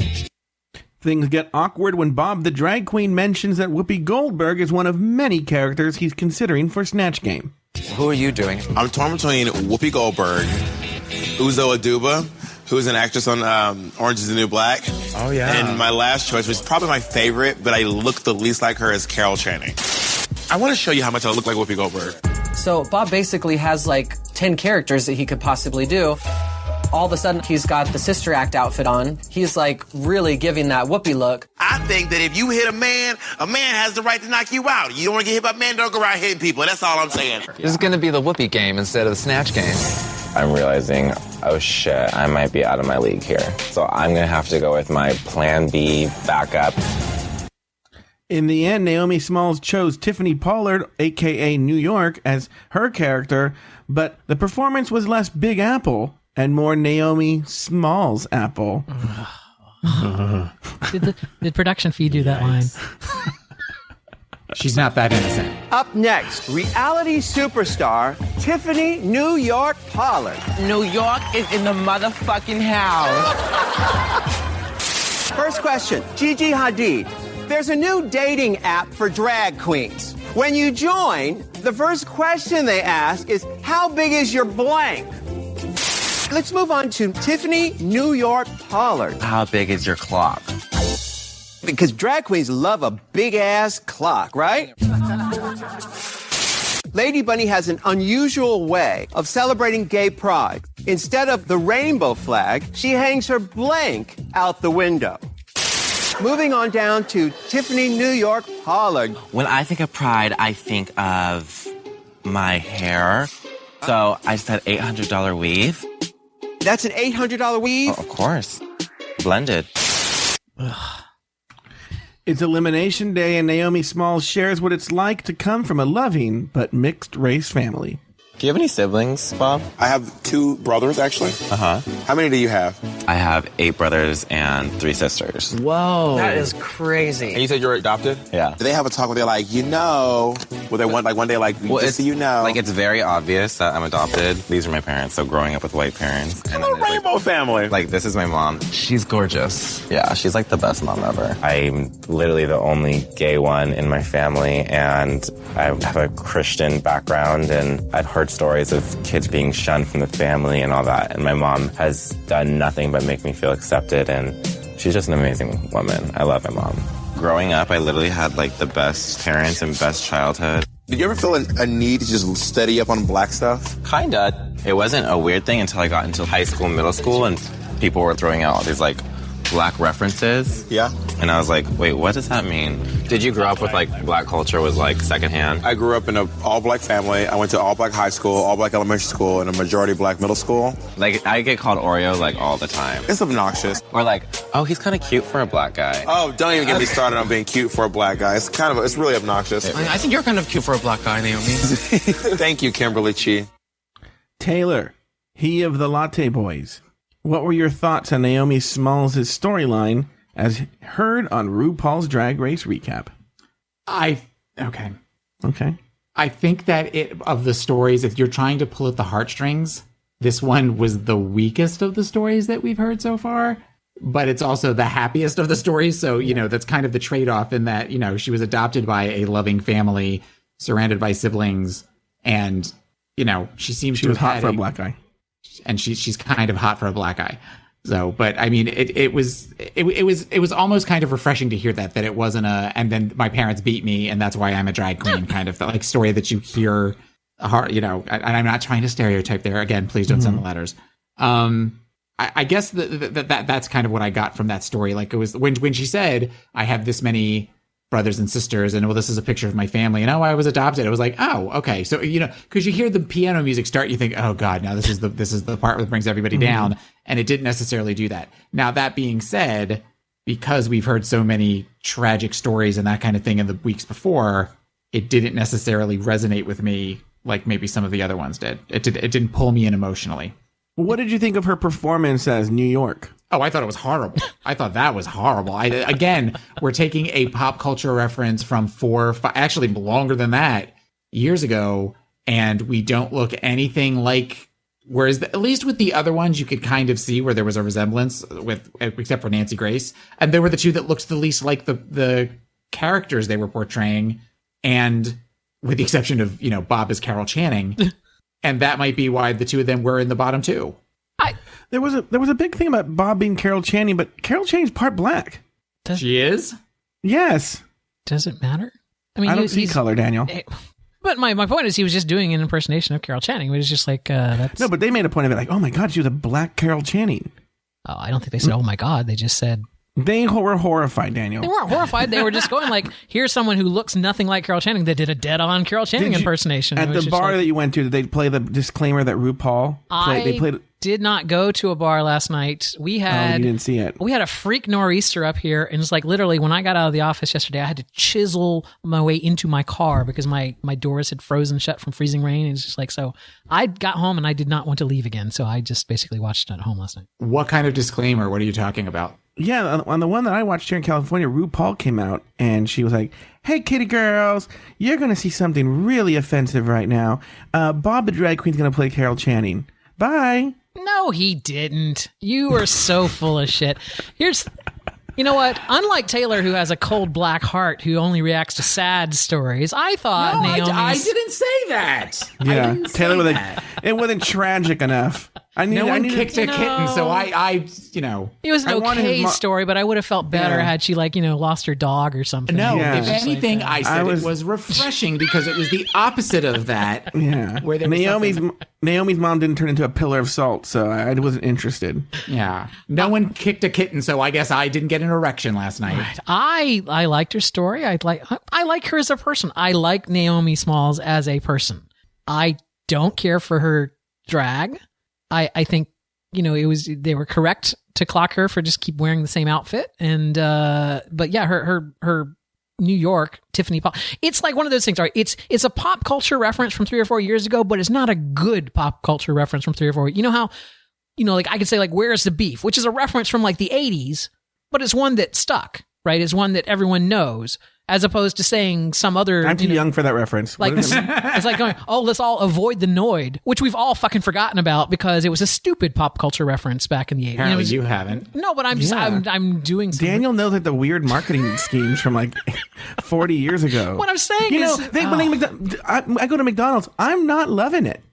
Things get awkward when Bob the Drag Queen mentions that Whoopi Goldberg is one of many characters he's considering for Snatch Game. Who are you doing? I'm torn between Whoopi Goldberg, Uzo Aduba, who's an actress on Orange is the New Black. Oh, yeah. And my last choice, which is probably my favorite, but I look the least like her, is Carol Channing. I want to show you how much I look like Whoopi Goldberg. So Bob basically has like 10 characters that he could possibly do. All of a sudden, he's got the Sister Act outfit on. He's like really giving that Whoopi look. I think that if you hit a man has the right to knock you out. You don't want to get hit by men, don't go around hitting people. That's all I'm saying. This is going to be the Whoopi game instead of the Snatch game. I'm realizing, oh shit, I might be out of my league here. So I'm going to have to go with my plan B backup. In the end, Naomi Smalls chose Tiffany Pollard, a.k.a. New York, as her character, but the performance was less Big Apple and more Naomi Smalls Apple. Did production feed you that line? She's not that innocent. Up next, reality superstar Tiffany New York Pollard. New York is in the motherfucking house. First question, Gigi Hadid. There's a new dating app for drag queens. When you join, the first question they ask is, how big is your blank? Let's move on to Tiffany New York Pollard. How big is your clock? Because drag queens love a big-ass clock, right? Lady Bunny has an unusual way of celebrating gay pride. Instead of the rainbow flag, she hangs her blank out the window. Moving on down to Tiffany New York Pollard. When I think of pride, I think of my hair. So I just had $800 weave. That's an $800 weave? Oh, of course. Blended. It's Elimination Day, and Naomi Smalls shares what it's like to come from a loving but mixed-race family. Do you have any siblings, Bob? I have 2 brothers, actually. Uh-huh. How many do you have? I have 8 brothers and 3 sisters. Whoa. That is crazy. And you said you're adopted? Yeah. Do they have a talk where they're like, will they want, like, one day, like, just so you know? Like, it's very obvious that I'm adopted. These are my parents, so growing up with white parents. I'm a rainbow family. Like, this is my mom. She's gorgeous. Yeah, she's like the best mom ever. I'm literally the only gay one in my family, and I have a Christian background, and I've heard stories of kids being shunned from the family and all that, and my mom has done nothing but make me feel accepted, and she's just an amazing woman. I love my mom. Growing up, I literally had like the best parents and best childhood. Did you ever feel a need to just study up on black stuff? Kinda. It wasn't a weird thing until I got into high school and middle school, and people were throwing out all these like black references. Yeah. And I was like, wait, what does that mean? Did you grow up with like black culture was like secondhand? I grew up in an all-black family. I went to all-black high school, all-black elementary school, and a majority-black middle school. Like, I get called Oreo like all the time. It's obnoxious. Or like, oh, he's kind of cute for a black guy. Oh, don't even get me started on being cute for a black guy. It's really obnoxious. I think you're kind of cute for a black guy, Naomi. Thank you, Kimberly Chi. Taylor, he of the Latte Boys. What were your thoughts on Naomi Smalls' storyline as heard on RuPaul's Drag Race Recap? Okay. Okay. I think that of the stories, if you're trying to pull at the heartstrings, this one was the weakest of the stories that we've heard so far, but it's also the happiest of the stories. So, that's kind of the trade-off in that, she was adopted by a loving family, surrounded by siblings, and, she seems she was hot for a black guy. And she's kind of hot for a black guy. So, but I mean, it was almost kind of refreshing to hear that it wasn't and then my parents beat me and that's why I'm a drag queen kind of like story that you hear, and I'm not trying to stereotype there. Again, please don't send the letters. I guess that's kind of what I got from that story. Like it was when she said, I have this many brothers and sisters, and well, this is a picture of my family, and I was adopted. It was like, oh, okay. So, because you hear the piano music start, you think, oh God, now this is the part that brings everybody down. And it didn't necessarily do that. Now, that being said, because we've heard so many tragic stories and that kind of thing in the weeks before, it didn't necessarily resonate with me like maybe some of the other ones did. It didn't pull me in emotionally. What did you think of her performance as New York? Oh, I thought it was horrible. I thought that was horrible. Again, we're taking a pop culture reference from 5, actually longer than that, years ago, and we don't look anything like. Whereas at least with the other ones, you could kind of see where there was a resemblance except for Nancy Grace, and there were the two that looked the least like the characters they were portraying, and with the exception of Bob as Carol Channing, and that might be why the two of them were in the bottom two. There was a big thing about Bob being Carol Channing, but Carol Channing's part black. She is? Yes. Does it matter? I mean, I don't see color, Daniel. But my point is, he was just doing an impersonation of Carol Channing. It was just like that's. No, but they made a point of it, like, oh my God, she was a black Carol Channing. Oh, I don't think they said, oh my God. They just said. They were horrified, Daniel. They weren't horrified. They were just going like, here's someone who looks nothing like Carol Channing that did a dead-on Carol Channing impersonation. At the bar that you went to, did they play the disclaimer that RuPaul played? Did not go to a bar last night. We had. You didn't see it. We had a freak nor'easter up here, and it's like literally when I got out of the office yesterday, I had to chisel my way into my car because my doors had frozen shut from freezing rain. It's just like, so I got home and I did not want to leave again, so I just basically watched it at home last night. What kind of disclaimer? What are you talking about? Yeah, on the one that I watched here in California, RuPaul came out and she was like, hey, kitty girls, you're going to see something really offensive right now. Bob the Drag Queen's going to play Carol Channing. Bye. No, he didn't. You are so full of shit. You know what? Unlike Taylor, who has a cold black heart, who only reacts to sad stories, I thought Naomi's... I didn't say that. Yeah, Taylor was like, it wasn't tragic enough. No one kicked a kitten, so I It was an okay story, but I would have felt better had she, lost her dog or something. No, if anything, I said it was refreshing because it was the opposite of that. Yeah. Where there Naomi's mom didn't turn into a pillar of salt, so I wasn't interested. Yeah. No one kicked a kitten, so I guess I didn't get an erection last night. Right. I liked her story. I like her as a person. I like Naomi Smalls as a person. I don't care for her drag. I think, they were correct to clock her for just keep wearing the same outfit. And, but yeah, her New York Tiffany Paul, it's like one of those things, right? It's a pop culture reference from 3 or 4 years ago, but it's not a good pop culture reference from 3 or 4. You know how, I could say where's the beef, which is a reference from the 80s, but it's one that stuck, right? It's one that everyone knows. As opposed to saying some other... I'm too young for that reference. It's like going, let's all avoid the Noid, which we've all fucking forgotten about because it was a stupid pop culture reference back in the 80s. Apparently you haven't. No, but I'm doing something. Daniel knows the weird marketing schemes from 40 years ago. What I'm saying is... I go to McDonald's. I'm not loving it.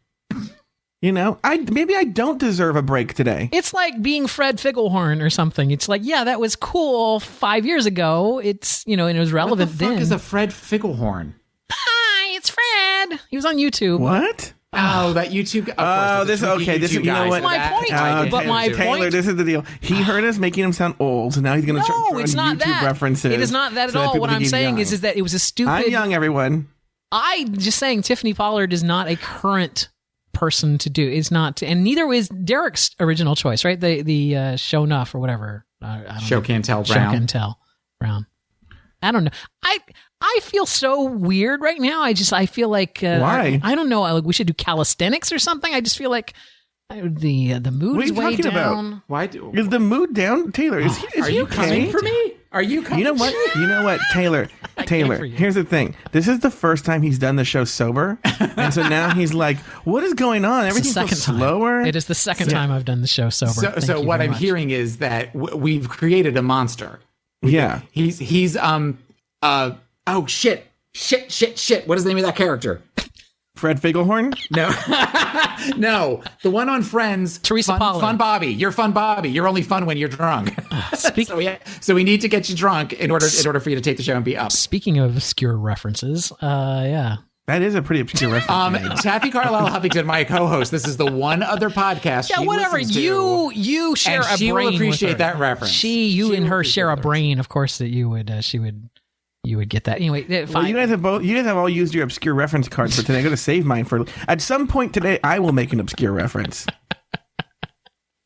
Maybe I don't deserve a break today. It's like being Fred Figglehorn or something. It's like, yeah, that was cool 5 years ago. It's, and it was relevant then. What the fuck is a Fred Figglehorn? Hi, it's Fred. He was on YouTube. What? Oh, that YouTube. This is my point. But my Taylor, point. This is the deal. He heard us making him sound old, so now he's going to try it's not YouTube references. It is not that at all. What I'm saying is that it was a stupid. I'm young, everyone. I'm just saying Tiffany Pollard is not a current person to do. It's not, and neither is Derek's original choice, right? The show enough or whatever. Show can't tell Brown. Show can tell Brown. I don't know. I feel so weird right now. I feel like why? I don't know. Like we should do calisthenics or something. I just feel like the mood is way down. About? Why is the mood down, Taylor? Is he you okay? Coming for me? Are you coming? You know what, Taylor? Taylor, here's the thing. This is the first time he's done the show sober, and so now he's like, "What is going on? Everything's so slower." It is the second time I've done the show sober. So what I'm hearing is that we've created a monster. Yeah, he's oh shit. What is the name of that character? Fred Figglehorn? No, the one on Friends. Teresa Pollard. Fun Bobby. You're Fun Bobby. You're only fun when you're drunk. So we need to get you drunk in order for you to take the show and be up. Speaking of obscure references, yeah. That is a pretty obscure reference. Taffy Carlisle Huffington, my co-host. This is the one other podcast. Yeah, whatever. You share a brain. She will appreciate with her. that reference. You and her share a brain, of course. That you would. She would. you would get that. Anyway, well, you guys have all used your obscure reference cards for today. I'm going to save mine for at some point today. I will make an obscure reference.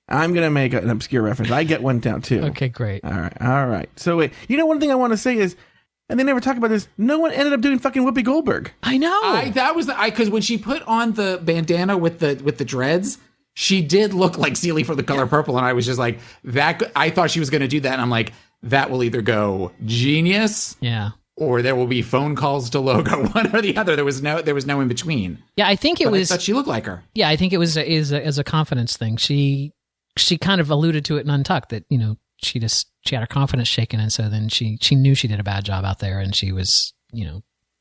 I'm going to make an obscure reference. I get one down too. Okay, great. All right. So wait, one thing I want to say is, and they never talk about this, no one ended up doing fucking Whoopi Goldberg. I know. Because when she put on the bandana with the dreads, she did look like Celie from The Color Purple, and I was just like, that. I thought she was going to do that, and I'm like, that will either go genius, or there will be phone calls to Logo, one or the other. There was no in between. Yeah, I think I thought she looked like her. Yeah, I think it was as a confidence thing. She kind of alluded to it in Untucked that she had her confidence shaken, and so then she knew she did a bad job out there, and she was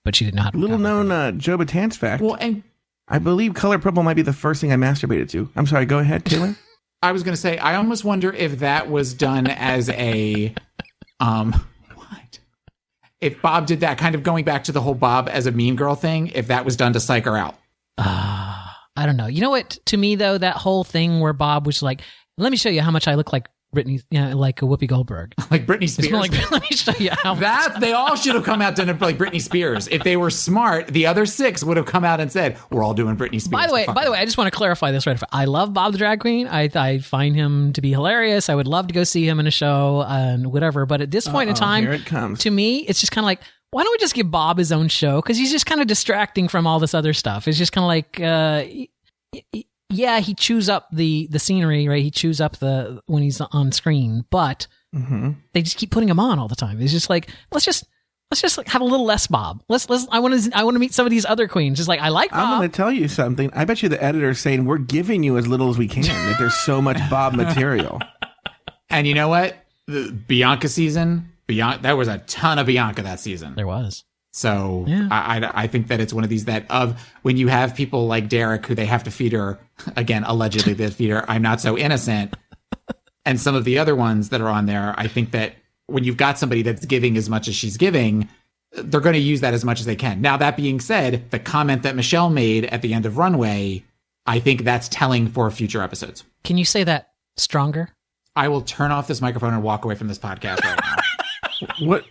but she didn't know how to. Little known Joe Batanz fact. Well, and I believe Color Purple might be the first thing I masturbated to. I'm sorry. Go ahead, Taylor. I was going to say, I almost wonder if that was done as a what? If Bob did that, kind of going back to the whole Bob as a mean girl thing, if that was done to psych her out. I don't know. You know what? To me, though, that whole thing where Bob was like, let me show you how much I look like Britney, like a Whoopi Goldberg. Like Britney Spears. Let me show you how they all should have come out done it like Britney Spears. If they were smart, the other 6 would have come out and said, we're all doing Britney Spears. By the way, I just want to clarify this right. I love Bob the Drag Queen. I find him to be hilarious. I would love to go see him in a show and whatever. But at this point in time, here it comes. To me, it's just kind of like, why don't we just give Bob his own show? Because he's just kind of distracting from all this other stuff. It's just kind of like, he chews up the scenery, right? He chews up when he's on screen, but they just keep putting him on all the time. It's just like, let's just like have a little less Bob. I want to meet some of these other queens. Just like, I like Bob. I'm going to tell you something. I bet you the editor's saying we're giving you as little as we can. That there's so much Bob material. And you know what? The Bianca season, there was a ton of Bianca that season. There was. So I think that it's one of these that when you have people like Derek who they have to feed her, again, allegedly they feed her, I'm Not So Innocent, and some of the other ones that are on there, I think that when you've got somebody that's giving as much as she's giving, they're going to use that as much as they can. Now, that being said, the comment that Michelle made at the end of Runway, I think that's telling for future episodes. Can you say that stronger? I will turn off this microphone and walk away from this podcast right now. What?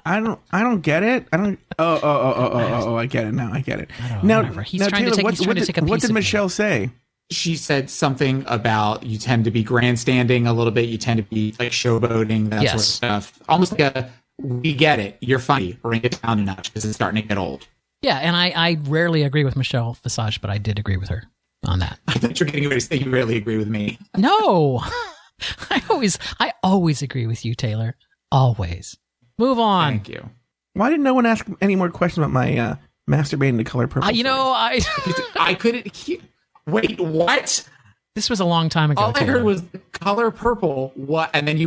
I don't get it. I don't. Oh! I get it now. I get it. Now, he's trying to take a piece. What did Michelle say? She said something about you tend to be grandstanding a little bit. You tend to be like showboating, that sort of stuff. Almost like we get it. You're funny. Bring it down a notch because it's starting to get old. Yeah, and I rarely agree with Michelle Visage, but I did agree with her on that. I thought you were getting ready to say you rarely agree with me. No, I always agree with you, Taylor. Always. Move on. Thank you. Why did no one ask any more questions about my masturbating to Color Purple? I couldn't hear. Wait, what? This was a long time ago. All Taylor. I heard was Color Purple. What? And then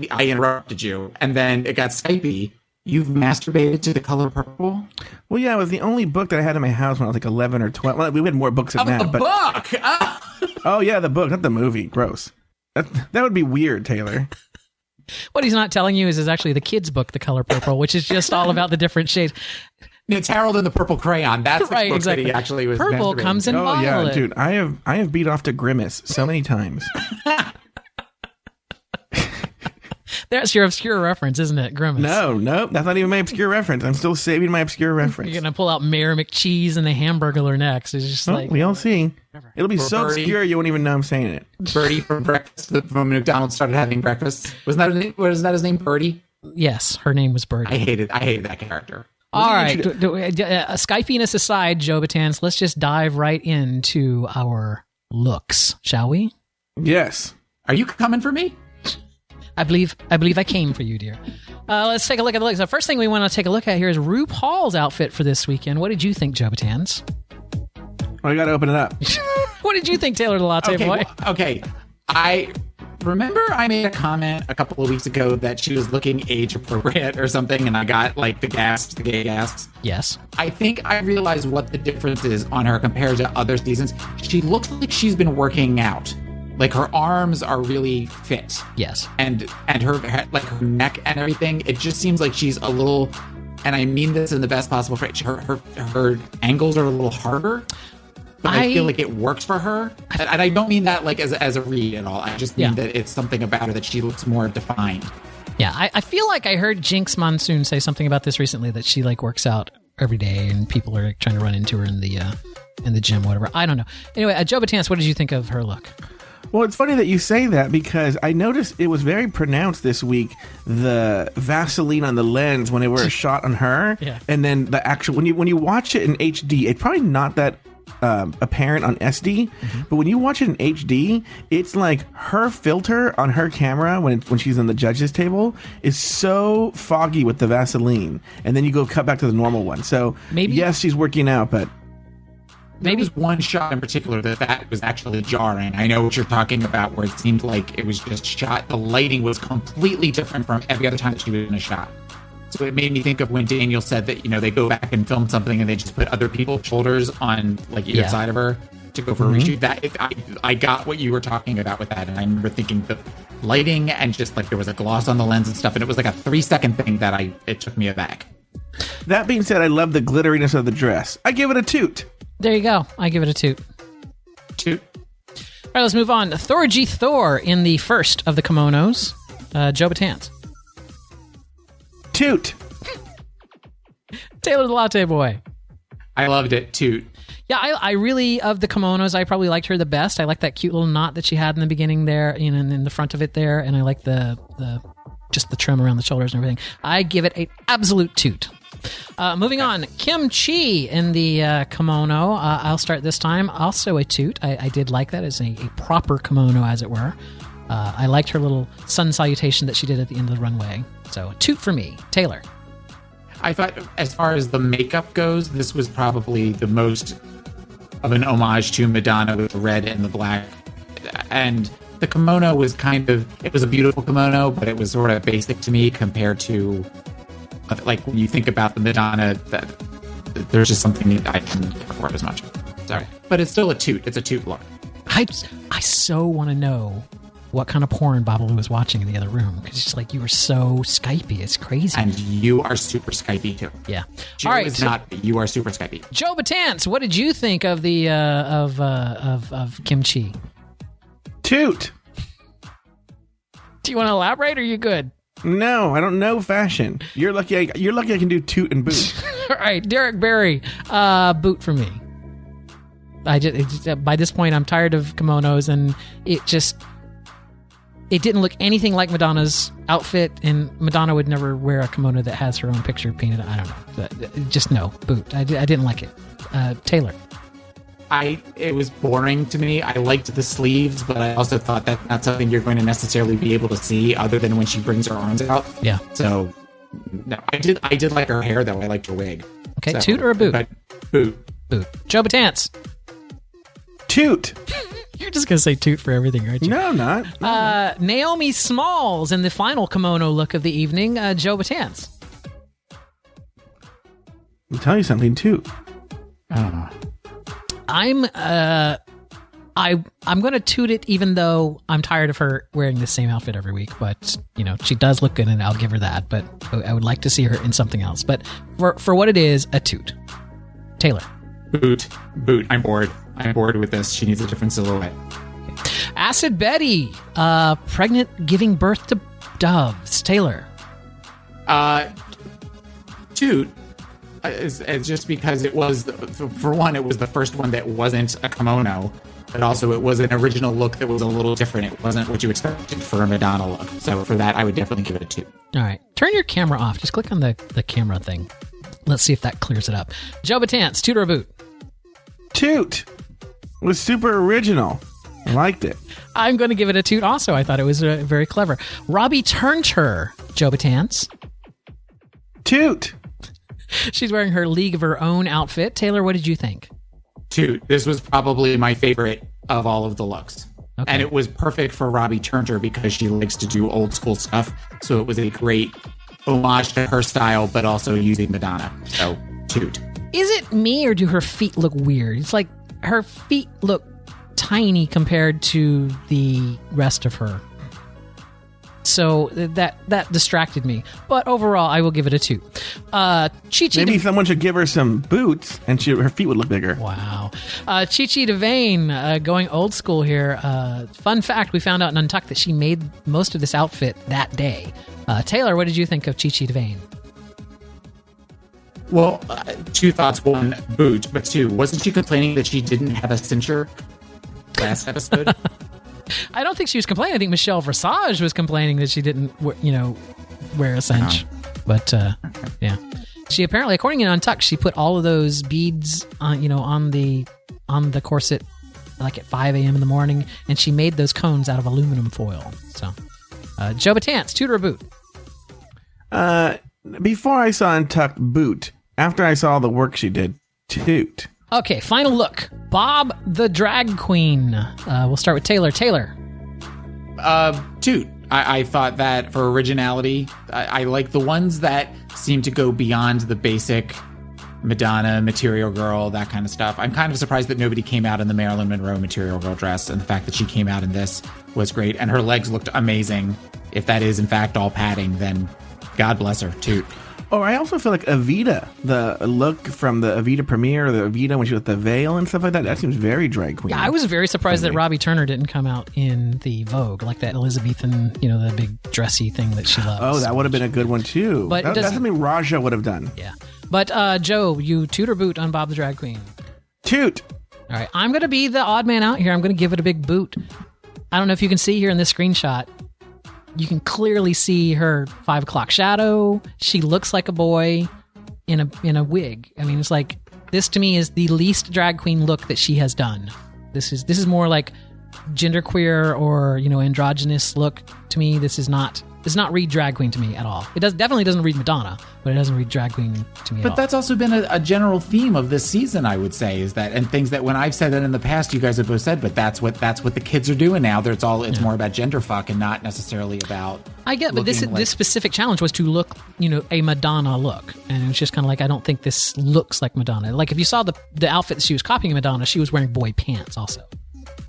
I interrupted you, and then it got Skypey. You've masturbated to The Color Purple? Well, yeah, it was the only book that I had in my house when I was like 11 or 12. Well, we had more books than that. Book? Oh, yeah, the book, not the movie. Gross. That would be weird, Taylor. What he's not telling you is actually the kids' book, The Color Purple, which is just all about the different shades. It's Harold and the Purple Crayon. That's the book that he actually was Purple comes in violet. Oh, yeah, dude. I have beat off to Grimace so many times. That's your obscure reference, isn't it, Grimace? No, that's not even my obscure reference. I'm still saving my obscure reference. You're going to pull out Mayor McCheese and the Hamburglar next. It's just like... We all see. It'll be so Birdie. obscure you won't even know I'm saying it. Birdie from breakfast. When McDonald's started having breakfast. Wasn't that his name, Birdie? Yes, her name was Birdie. I hated that character. All right. Skypiness aside, Joe Batanz, let's just dive right into our looks, shall we? Yes. Are you coming for me? I believe I came for you, dear. Let's take a look at the looks. The first thing we want to take a look at here is RuPaul's outfit for this weekend. What did you think, Joe Batanz? Well, I got to open it up. What did you think, Taylor the Latte Boy? Okay. I remember I made a comment a couple of weeks ago that she was looking age appropriate or something, and I got like the gay gasps. Yes. I think I realized what the difference is on her compared to other seasons. She looks like she's been working out. Like her arms are really fit. Yes. And her like her neck and everything, it just seems like she's a little, and I mean this in the best possible phrase, her angles are a little harder. but I feel like it works for her. And I don't mean that like as a read at all. I just mean that it's something about her that she looks more defined. Yeah, I feel like I heard Jinx Monsoon say something about this recently, that she like works out every day and people are like, trying to run into her in the gym, whatever. I don't know. Anyway, Joe Batance, what did you think of her look? Well, it's funny that you say that because I noticed it was very pronounced this week, the Vaseline on the lens when it were a shot on her, and then the actual when you watch it in HD, it's probably not that apparent on SD, but when you watch it in HD, it's like her filter on her camera when she's on the judges table is so foggy with the Vaseline, and then you go cut back to the normal one. So maybe yes, she's working out, but. Maybe there was one shot in particular that was actually jarring. I know what you're talking about, where it seemed like it was just shot. The lighting was completely different from every other time that she was in a shot. So it made me think of when Daniel said that, they go back and film something and they just put other people's shoulders on like either side of her to go for a reshoot. That I got what you were talking about with that, and I remember thinking the lighting and just like there was a gloss on the lens and stuff, and it was like a 3-second thing that it took me aback. That being said, I love the glitteriness of the dress. I give it a toot. There you go. I give it a toot. Toot. All right, let's move on. Thorgy Thor in the first of the kimonos. Joe Batance. Toot. Taylor the Latte Boy. I loved it. Toot. Yeah, I really, of the kimonos, I probably liked her the best. I like that cute little knot that she had in the beginning there, in the front of it there, and I like the just the trim around the shoulders and everything. I give it an absolute toot. Moving on, Kim Chi in the kimono. I'll start this time. Also a toot. I did like that as a proper kimono, as it were. I liked her little sun salutation that she did at the end of the runway. So a toot for me. Taylor. I thought as far as the makeup goes, this was probably the most of an homage to Madonna with the red and the black. And the kimono was it was a beautiful kimono, but it was sort of basic to me compared to like when you think about the Madonna, that there's just something that I can care for as much. Sorry, but it's still a toot. It's a toot look. I so want to know what kind of porn Babalu was watching in the other room, because it's just like you were so Skypey. It's crazy. And you are super Skypey too. Yeah. Joe all right. Is not. You are super Skypey. Joe Batance, what did you think of the of Kim Chi? Toot. Do you want to elaborate, or are you good? No, I don't know fashion. You're lucky I can do toot and boot. All right, Derek Barry, boot for me. I just by this point I'm tired of kimonos, and it didn't look anything like Madonna's outfit, and Madonna would never wear a kimono that has her own picture painted. I don't know. Just no, boot. I didn't like it. Taylor. It was boring to me. I liked the sleeves, but I also thought that's not something you're going to necessarily be able to see other than when she brings her arms out. Yeah. So, no, I did like her hair, though. I liked her wig. Okay, so, toot or a boot? But boot. Boot. Joe Batance. Toot. You're just going to say toot for everything, aren't you? No, I'm not. Naomi Smalls in the final kimono look of the evening. Joe Batance. I'll tell you something, toot. I don't know. I'm going to toot it, even though I'm tired of her wearing the same outfit every week. But she does look good, and I'll give her that. But I would like to see her in something else. But for what it is, a toot. Taylor. Boot. I'm bored with this. She needs a different silhouette. Acid Betty, pregnant, giving birth to doves. Taylor. Toot. It's just because it was, for one, it was the first one that wasn't a kimono, but also it was an original look that was a little different. It wasn't what you expected for a Madonna look. So for that, I would definitely give it a toot. All right. Turn your camera off. Just click on the camera thing. Let's see if that clears it up. Joe Batance, toot or a boot? Toot. It was super original. I liked it. I'm going to give it a toot also. I thought it was very clever. Robbie Turner, Joe Batance. Toot. She's wearing her League of Her Own outfit. Taylor, what did you think? Toot. This was probably my favorite of all of the looks. Okay. And it was perfect for Robbie Turner because she likes to do old school stuff. So it was a great homage to her style, but also using Madonna. So, toot. Is it me, or do her feet look weird? It's like her feet look tiny compared to the rest of her. So that distracted me. But overall, I will give it a 2. Chi-Chi Maybe someone should give her some boots and her feet would look bigger. Wow. Chi-Chi DeVayne, going old school here. Fun fact, we found out in Untucked that she made most of this outfit that day. Taylor, what did you think of Chi-Chi DeVayne? Well, 2 thoughts. 1, boot, but 2, wasn't she complaining that she didn't have a cincher last episode? I don't think she was complaining. I think Michelle Visage was complaining that she didn't, wear a cinch. But, yeah. She apparently, according to Untucked, she put all of those beads on the corset like at 5 a.m. in the morning, and she made those cones out of aluminum foil. So, Joe Batance, toot or boot? Before I saw Untucked, boot. After I saw the work she did, toot. Okay, final look. Bob the Drag Queen. We'll start with Taylor. Taylor. Toot. I thought that for originality, I like the ones that seem to go beyond the basic Madonna, Material Girl, that kind of stuff. I'm kind of surprised that nobody came out in the Marilyn Monroe Material Girl dress, and the fact that she came out in this was great, and her legs looked amazing. If that is, in fact, all padding, then God bless her. Toot. Oh, I also feel like Evita, the look from the Evita premiere, the Evita when she was with the veil and stuff like that seems very drag queen. Yeah, I was very surprised that Robbie Turner didn't come out in the Vogue, like that Elizabethan, the big dressy thing that she loves. Oh, that would have been a good one, too. But that's something Raja would have done. Yeah. But, Joe, you toot or boot on Bob the Drag Queen? Toot. All right, I'm going to be the odd man out here. I'm going to give it a big boot. I don't know if you can see here in this screenshot. You can clearly see her 5 o'clock shadow. She looks like a boy in a wig. I mean, it's like, this to me is the least drag queen look that she has done. This is more like genderqueer or androgynous look to me. This is not read drag queen to me at all. It definitely doesn't read Madonna, but it doesn't read drag queen to me at all. But that's also been a general theme of this season, I would say, is that, and things that when I've said that in the past, you guys have both said, but that's what the kids are doing now. It's more about gender fuck and not necessarily about. I get, but this specific challenge was to look, a Madonna look, and it was just kind of like, I don't think this looks like Madonna. Like if you saw the outfit that she was copying Madonna, she was wearing boy pants also.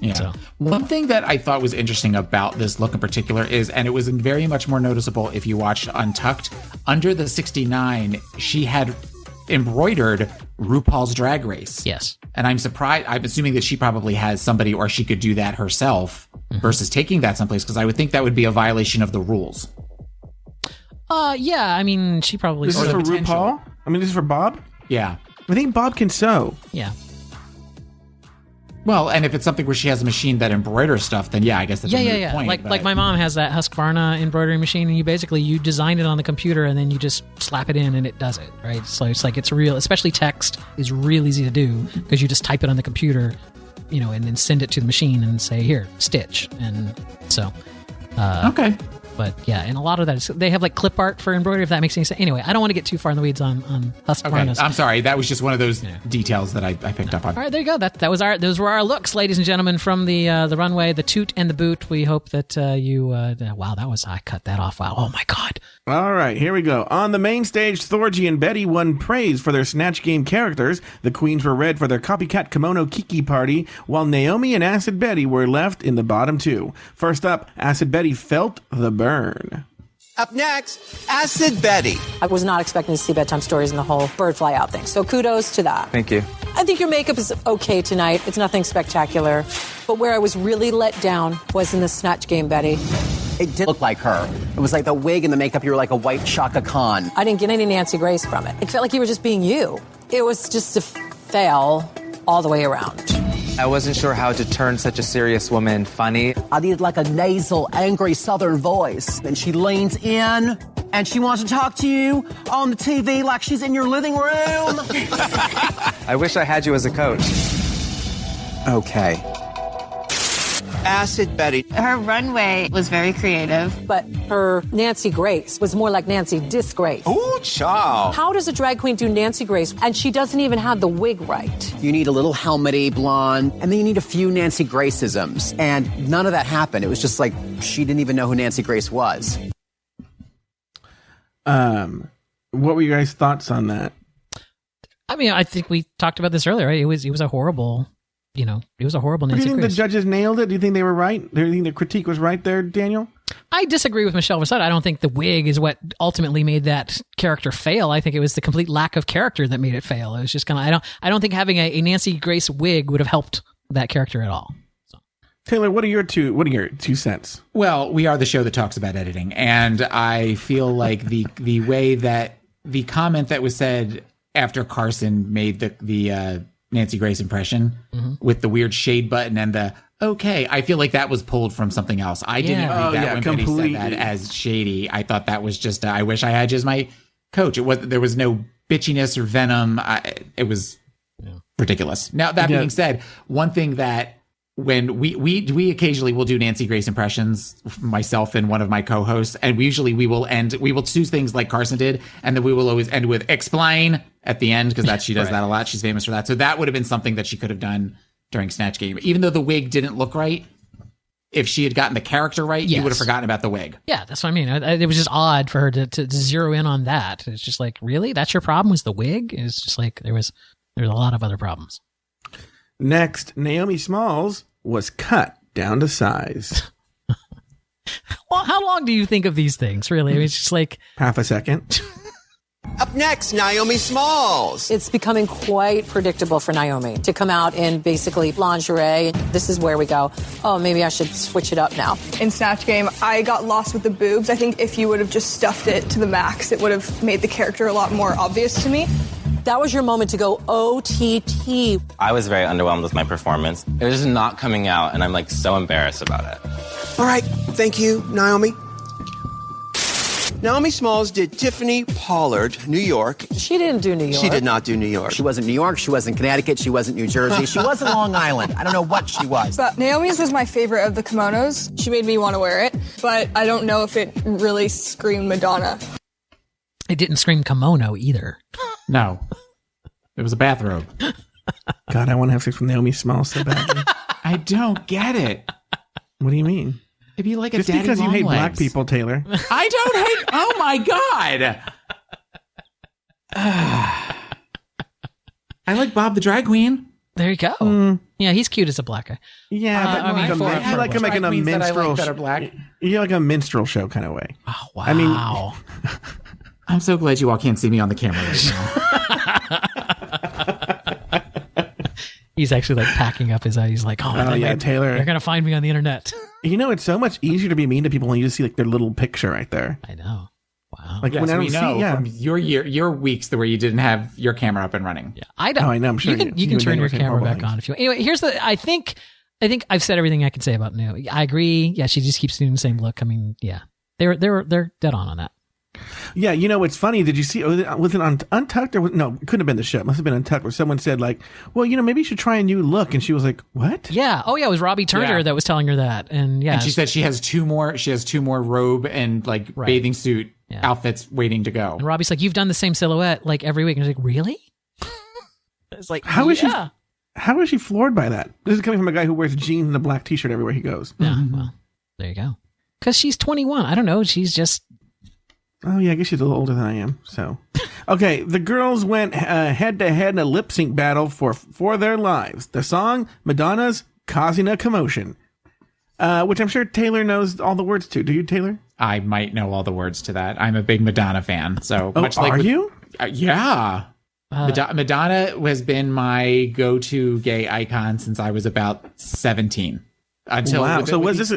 Yeah. So. One thing that I thought was interesting about this look in particular is, and it was very much more noticeable if you watched Untucked, under the 69, she had embroidered RuPaul's Drag Race. Yes. And I'm assuming that she probably has somebody, or she could do that herself versus taking that someplace, because I would think that would be a violation of the rules. Yeah, I mean, she probably... This is for RuPaul? I mean, this is for Bob? Yeah. I think Bob can sew. Yeah. Well, and if it's something where she has a machine that embroiders stuff, then yeah, I guess that's a moot point. Like my mom has that Husqvarna embroidery machine, and you design it on the computer, and then you just slap it in, and it does it, right? So it's real, especially text is real easy to do, because you just type it on the computer, and then send it to the machine and say, here, stitch. And so... okay. But yeah, and a lot of that is, they have like clip art for embroidery, if that makes any sense. Anyway, I don't want to get too far in the weeds on Husqvarna's. Okay, I'm sorry. That was just one of those details that I picked up on. All right, there you go. Those were our looks, ladies and gentlemen, from the runway, the toot and the boot. We hope that I cut that off. Wow. Oh my God. All right, here we go. On the main stage, Thorgy and Betty won praise for their Snatch Game characters. The queens were red for their copycat kimono kiki party, while Naomi and Acid Betty were left in the bottom two. First up, Acid Betty felt the burn. Up next, Acid Betty. I was not expecting to see bedtime stories in the whole bird fly out thing, so kudos to that. Thank you. I think your makeup is okay tonight. It's nothing spectacular. But where I was really let down was in the Snatch Game, Betty. It did look like her. It was like the wig and the makeup, you were like a white Shaka Khan. I didn't get any Nancy Grace from it. It felt like you were just being you. It was just a fail all the way around. I wasn't sure how to turn such a serious woman funny. I needed like a nasal, angry Southern voice. And she leans in and she wants to talk to you on the TV like she's in your living room. I wish I had you as a coach. Okay. Acid Betty. Her runway was very creative. But her Nancy Grace was more like Nancy Disgrace. Ooh, child. How does a drag queen do Nancy Grace and she doesn't even have the wig right? You need a little helmety blonde, and then you need a few Nancy Graceisms. And none of that happened. It was just like she didn't even know who Nancy Grace was. What were your guys' thoughts on that? I mean, I think we talked about this earlier, right? It was a horrible... it was a horrible Nancy Do you think Grace. the judges nailed it? Do you think they were right? Do you think the critique was right there, Daniel? I disagree with Michelle Visage. I don't think the wig is what ultimately made that character fail. I think it was the complete lack of character that made it fail. It was just kind of, I don't think having a Nancy Grace wig would have helped that character at all. Taylor, what are your two cents? Well, we are the show that talks about editing, and I feel like the way that the comment that was said after Carson made the Nancy Grace impression with the weird shade button and the okay, I feel like that was pulled from something else. I didn't read that when completely. Betty said that as shady. I thought that was just I wish I had you as my coach. There was no bitchiness or venom. It was ridiculous. Now that being said, one thing that when we occasionally will do Nancy Grace impressions, myself and one of my co-hosts, and we will choose things like Carson did, and then we will always end with explain at the end, because she does that a lot. She's famous for that. So that would have been something that she could have done during Snatch Game. Even though the wig didn't look right, if she had gotten the character right, you would have forgotten about the wig. Yeah, that's what I mean. It was just odd for her to zero in on that. It's just like, really? That's your problem, was the wig? It's just like there's a lot of other problems. Next, Naomi Smalls was cut down to size. Well, how long do you think of these things, really? I mean, it's just like half a second. Up next, Naomi Smalls. It's becoming quite predictable for Naomi to come out in basically lingerie. This is where we go, oh, maybe I should switch it up now. In Snatch Game, I got lost with the boobs. I think if you would have just stuffed it to the max, it would have made the character a lot more obvious to me. That was your moment to go OTT. I was very underwhelmed with my performance. It was just not coming out, and I'm like so embarrassed about it. All right, thank you, Naomi. Naomi Smalls did Tiffany Pollard, New York. She didn't do New York. She did not do New York. She wasn't New York, she wasn't Connecticut, she wasn't New Jersey, she wasn't Long Island. I don't know what she was. But Naomi's was my favorite of the kimonos. She made me want to wear it, but I don't know if it really screamed Madonna. It didn't scream kimono either. No. It was a bathrobe. God, I want to have sex with Naomi Smalls so badly. I don't get it. What do you mean? It'd be like just a daddy because you hate long legs. black people, Taylor. I don't hate. Oh my God. I like Bob the Drag Queen. There you go. Yeah, he's cute as a black guy. Yeah, but you like him like in a minstrel. You like a minstrel show kind of way. Oh wow! I mean, I'm so glad you all can't see me on the camera right now. He's actually like packing up his eyes. He's like, oh yeah, Taylor, you're gonna find me on the internet. You know, it's so much easier to be mean to people when you just see like their little picture right there. I know. Wow. Like when I don't see from your weeks where you didn't have your camera up and running. Yeah, I don't. Oh, I know. I'm sure you can turn your camera back on if you want. Anyway, here's the. I think I've said everything I can say about Naomi. I agree. Yeah, she just keeps doing the same look. I mean, yeah, they're dead on that. Yeah, you know, it's funny. Did you see, was it on Untucked? No, it couldn't have been the show. It must have been Untucked, where someone said, like, well, you know, maybe you should try a new look. And she was like, what? Yeah. Oh, yeah. It was Robbie Turner that was telling her that. And yeah. And she said she has two more robe and like bathing suit outfits waiting to go. And Robbie's like, you've done the same silhouette like every week. And I was like, really? It's like, how is she floored by that? This is coming from a guy who wears jeans and a black t-shirt everywhere he goes. Yeah. Well, there you go. Because she's 21. I don't know. She's just. Oh, yeah, I guess she's a little older than I am. So, okay, the girls went head-to-head in a lip-sync battle for their lives. The song, Madonna's Causing a Commotion, which I'm sure Taylor knows all the words to. Do you, Taylor? I might know all the words to that. I'm a big Madonna fan. So much like are you? Yeah. Madonna has been my go-to gay icon since I was about 17. Wow, so was this...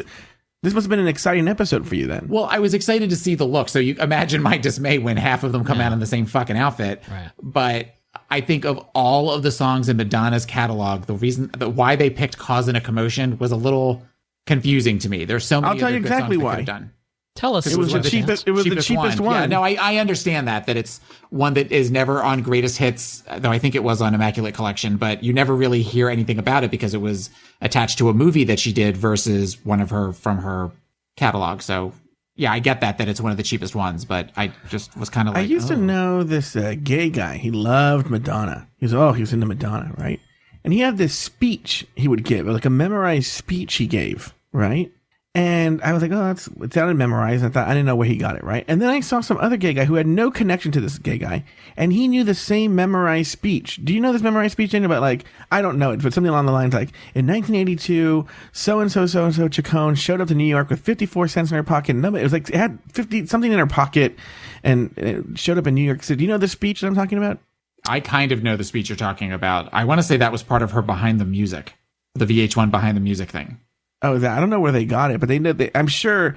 This must have been an exciting episode for you then. Well, I was excited to see the look. So you imagine my dismay when half of them come out in the same fucking outfit. Right. But I think of all of the songs in Madonna's catalog, the reason why they picked "Causing a Commotion" was a little confusing to me. There's so many. I'll tell you exactly why. Done. Tell us. It was the cheapest. It was the cheapest one. Yeah, no, I understand that it's one that is never on Greatest Hits, though I think it was on Immaculate Collection, but you never really hear anything about it because it was attached to a movie that she did versus one of her from her catalog. So yeah, I get that it's one of the cheapest ones, but I just was kind of like, I used to know this gay guy. He loved Madonna. He was into Madonna, right? And he had this speech he would give, like a memorized speech he gave, right? And I was like, oh, it sounded memorized. And I thought, I didn't know where he got it, right? And then I saw some other gay guy who had no connection to this gay guy, and he knew the same memorized speech. Do you know this memorized speech, Daniel? But like, I don't know it, but something along the lines like, in 1982, so-and-so Chacon showed up to New York with 54 cents in her pocket. It was like, it had 50 something in her pocket, and it showed up in New York City. Do you know the speech that I'm talking about? I kind of know the speech you're talking about. I want to say that was part of her Behind the Music, the VH1 Behind the Music thing. Oh, I don't know where they got it, but they know. I'm sure.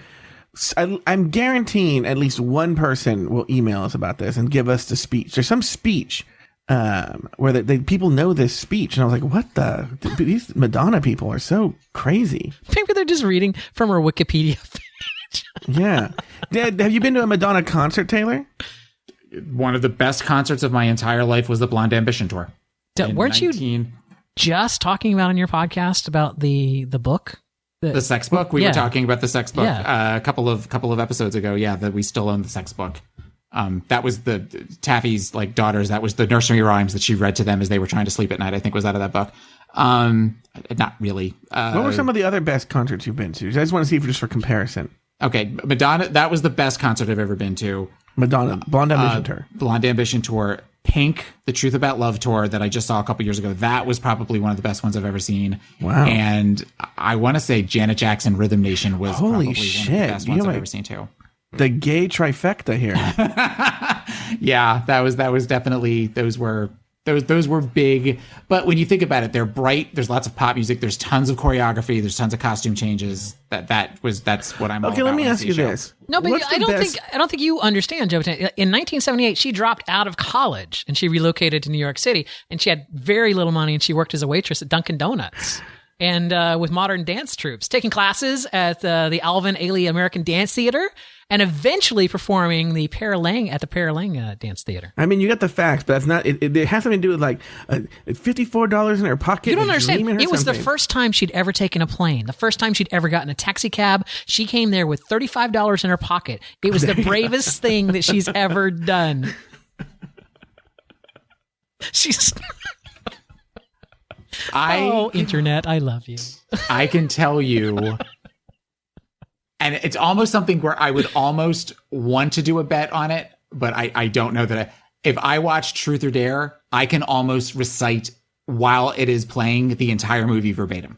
I'm guaranteeing at least one person will email us about this and give us the speech. There's some speech where people know this speech, and I was like, "What the? These Madonna people are so crazy." Maybe they're just reading from her Wikipedia page. Yeah. Have you been to a Madonna concert, Taylor? One of the best concerts of my entire life was the Blonde Ambition tour. Weren't you just talking about on your podcast about the book? The sex book? We were talking about the sex book a couple of episodes ago. Yeah, that we still own the sex book. That was the Taffy's daughters. That was the nursery rhymes that she read to them as they were trying to sleep at night. I think was out of that book. Not really. What were some of the other best concerts you've been to? I just want to see if just for comparison. Okay, Madonna. That was the best concert I've ever been to. Madonna, Blonde Ambition tour. Blonde Ambition tour. Pink, the Truth About Love tour that I just saw a couple years ago. That was probably one of the best ones I've ever seen. Wow. And I want to say Janet Jackson Rhythm Nation was probably one of the best ones I've ever seen too. The gay trifecta here. Yeah, that was definitely, those were big. But when you think about it, they're bright. There's lots of pop music. There's tons of choreography. There's tons of costume changes. That's what I'm all about. Okay, let me ask you this. No, but I don't think you understand, Joe. In 1978, she dropped out of college and she relocated to New York City, and she had very little money, and she worked as a waitress at Dunkin' Donuts and with modern dance troupes, taking classes at the Alvin Ailey American Dance Theater, and eventually performing at the Paralang Dance Theater. I mean, you got the facts, but that's not. It has something to do with like $54 in her pocket. You don't understand. It was the first time she'd ever taken a plane. The first time she'd ever gotten a taxi cab. She came there with $35 in her pocket. It was the bravest thing that she's ever done. Internet, I love you. I can tell you. And it's almost something where I would almost want to do a bet on it, but I don't know that. If I watch Truth or Dare, I can almost recite while it is playing the entire movie verbatim.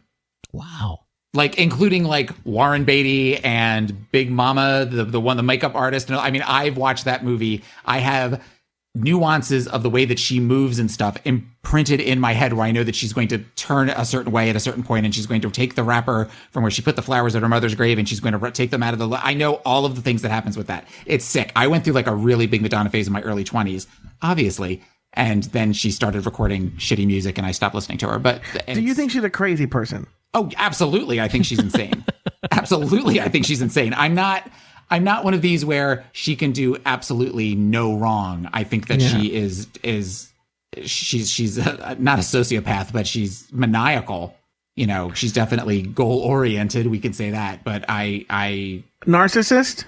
Wow. Including Warren Beatty and Big Mama, the makeup artist. I mean, I've watched that movie. I have nuances of the way that she moves and stuff imprinted in my head, where I know that she's going to turn a certain way at a certain point, and she's going to take the wrapper from where she put the flowers at her mother's grave, and she's going to take them out of I know all of the things that happens with that. It's sick. I went through a really big Madonna phase in my early 20s, obviously. And then she started recording shitty music, and I stopped listening to her. But do you think she's a crazy person? Oh, absolutely. I think she's insane. Absolutely. I think she's insane. I'm not one of these where she can do absolutely no wrong. I think that she's not a sociopath, but she's maniacal. She's definitely goal oriented. We can say that, but I narcissist.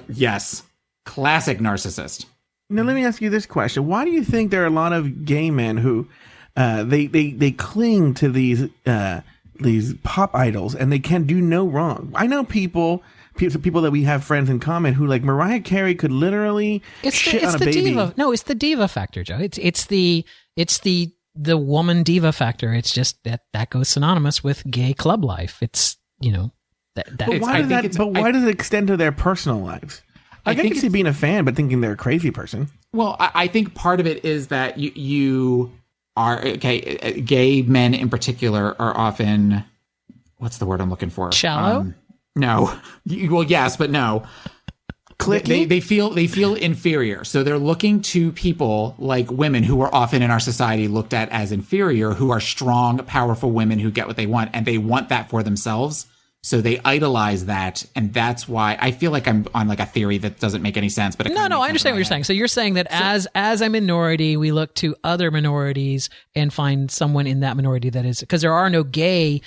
Yes. Classic narcissist. Now, let me ask you this question. Why do you think there are a lot of gay men who they cling to these pop idols and they can do no wrong? I know people that we have friends in common who, like Mariah Carey, could literally shit on a baby. Diva. No, it's the diva factor, Joe. It's the woman diva factor. It's just that goes synonymous with gay club life. It's But why does it extend to their personal lives? I can see being a fan, but thinking they're a crazy person. Well, I think part of it is that you are okay. Gay men in particular are often, what's the word I'm looking for? Shallow. No. Well, yes, but no. Clicky? They feel inferior. So they're looking to people like women who are often in our society looked at as inferior, who are strong, powerful women who get what they want, and they want that for themselves. So they idolize that, and that's why I feel like I'm on a theory that doesn't make any sense. But no, I understand what you're saying. So you're saying that as a minority, we look to other minorities and find someone in that minority that is, because there are no gay,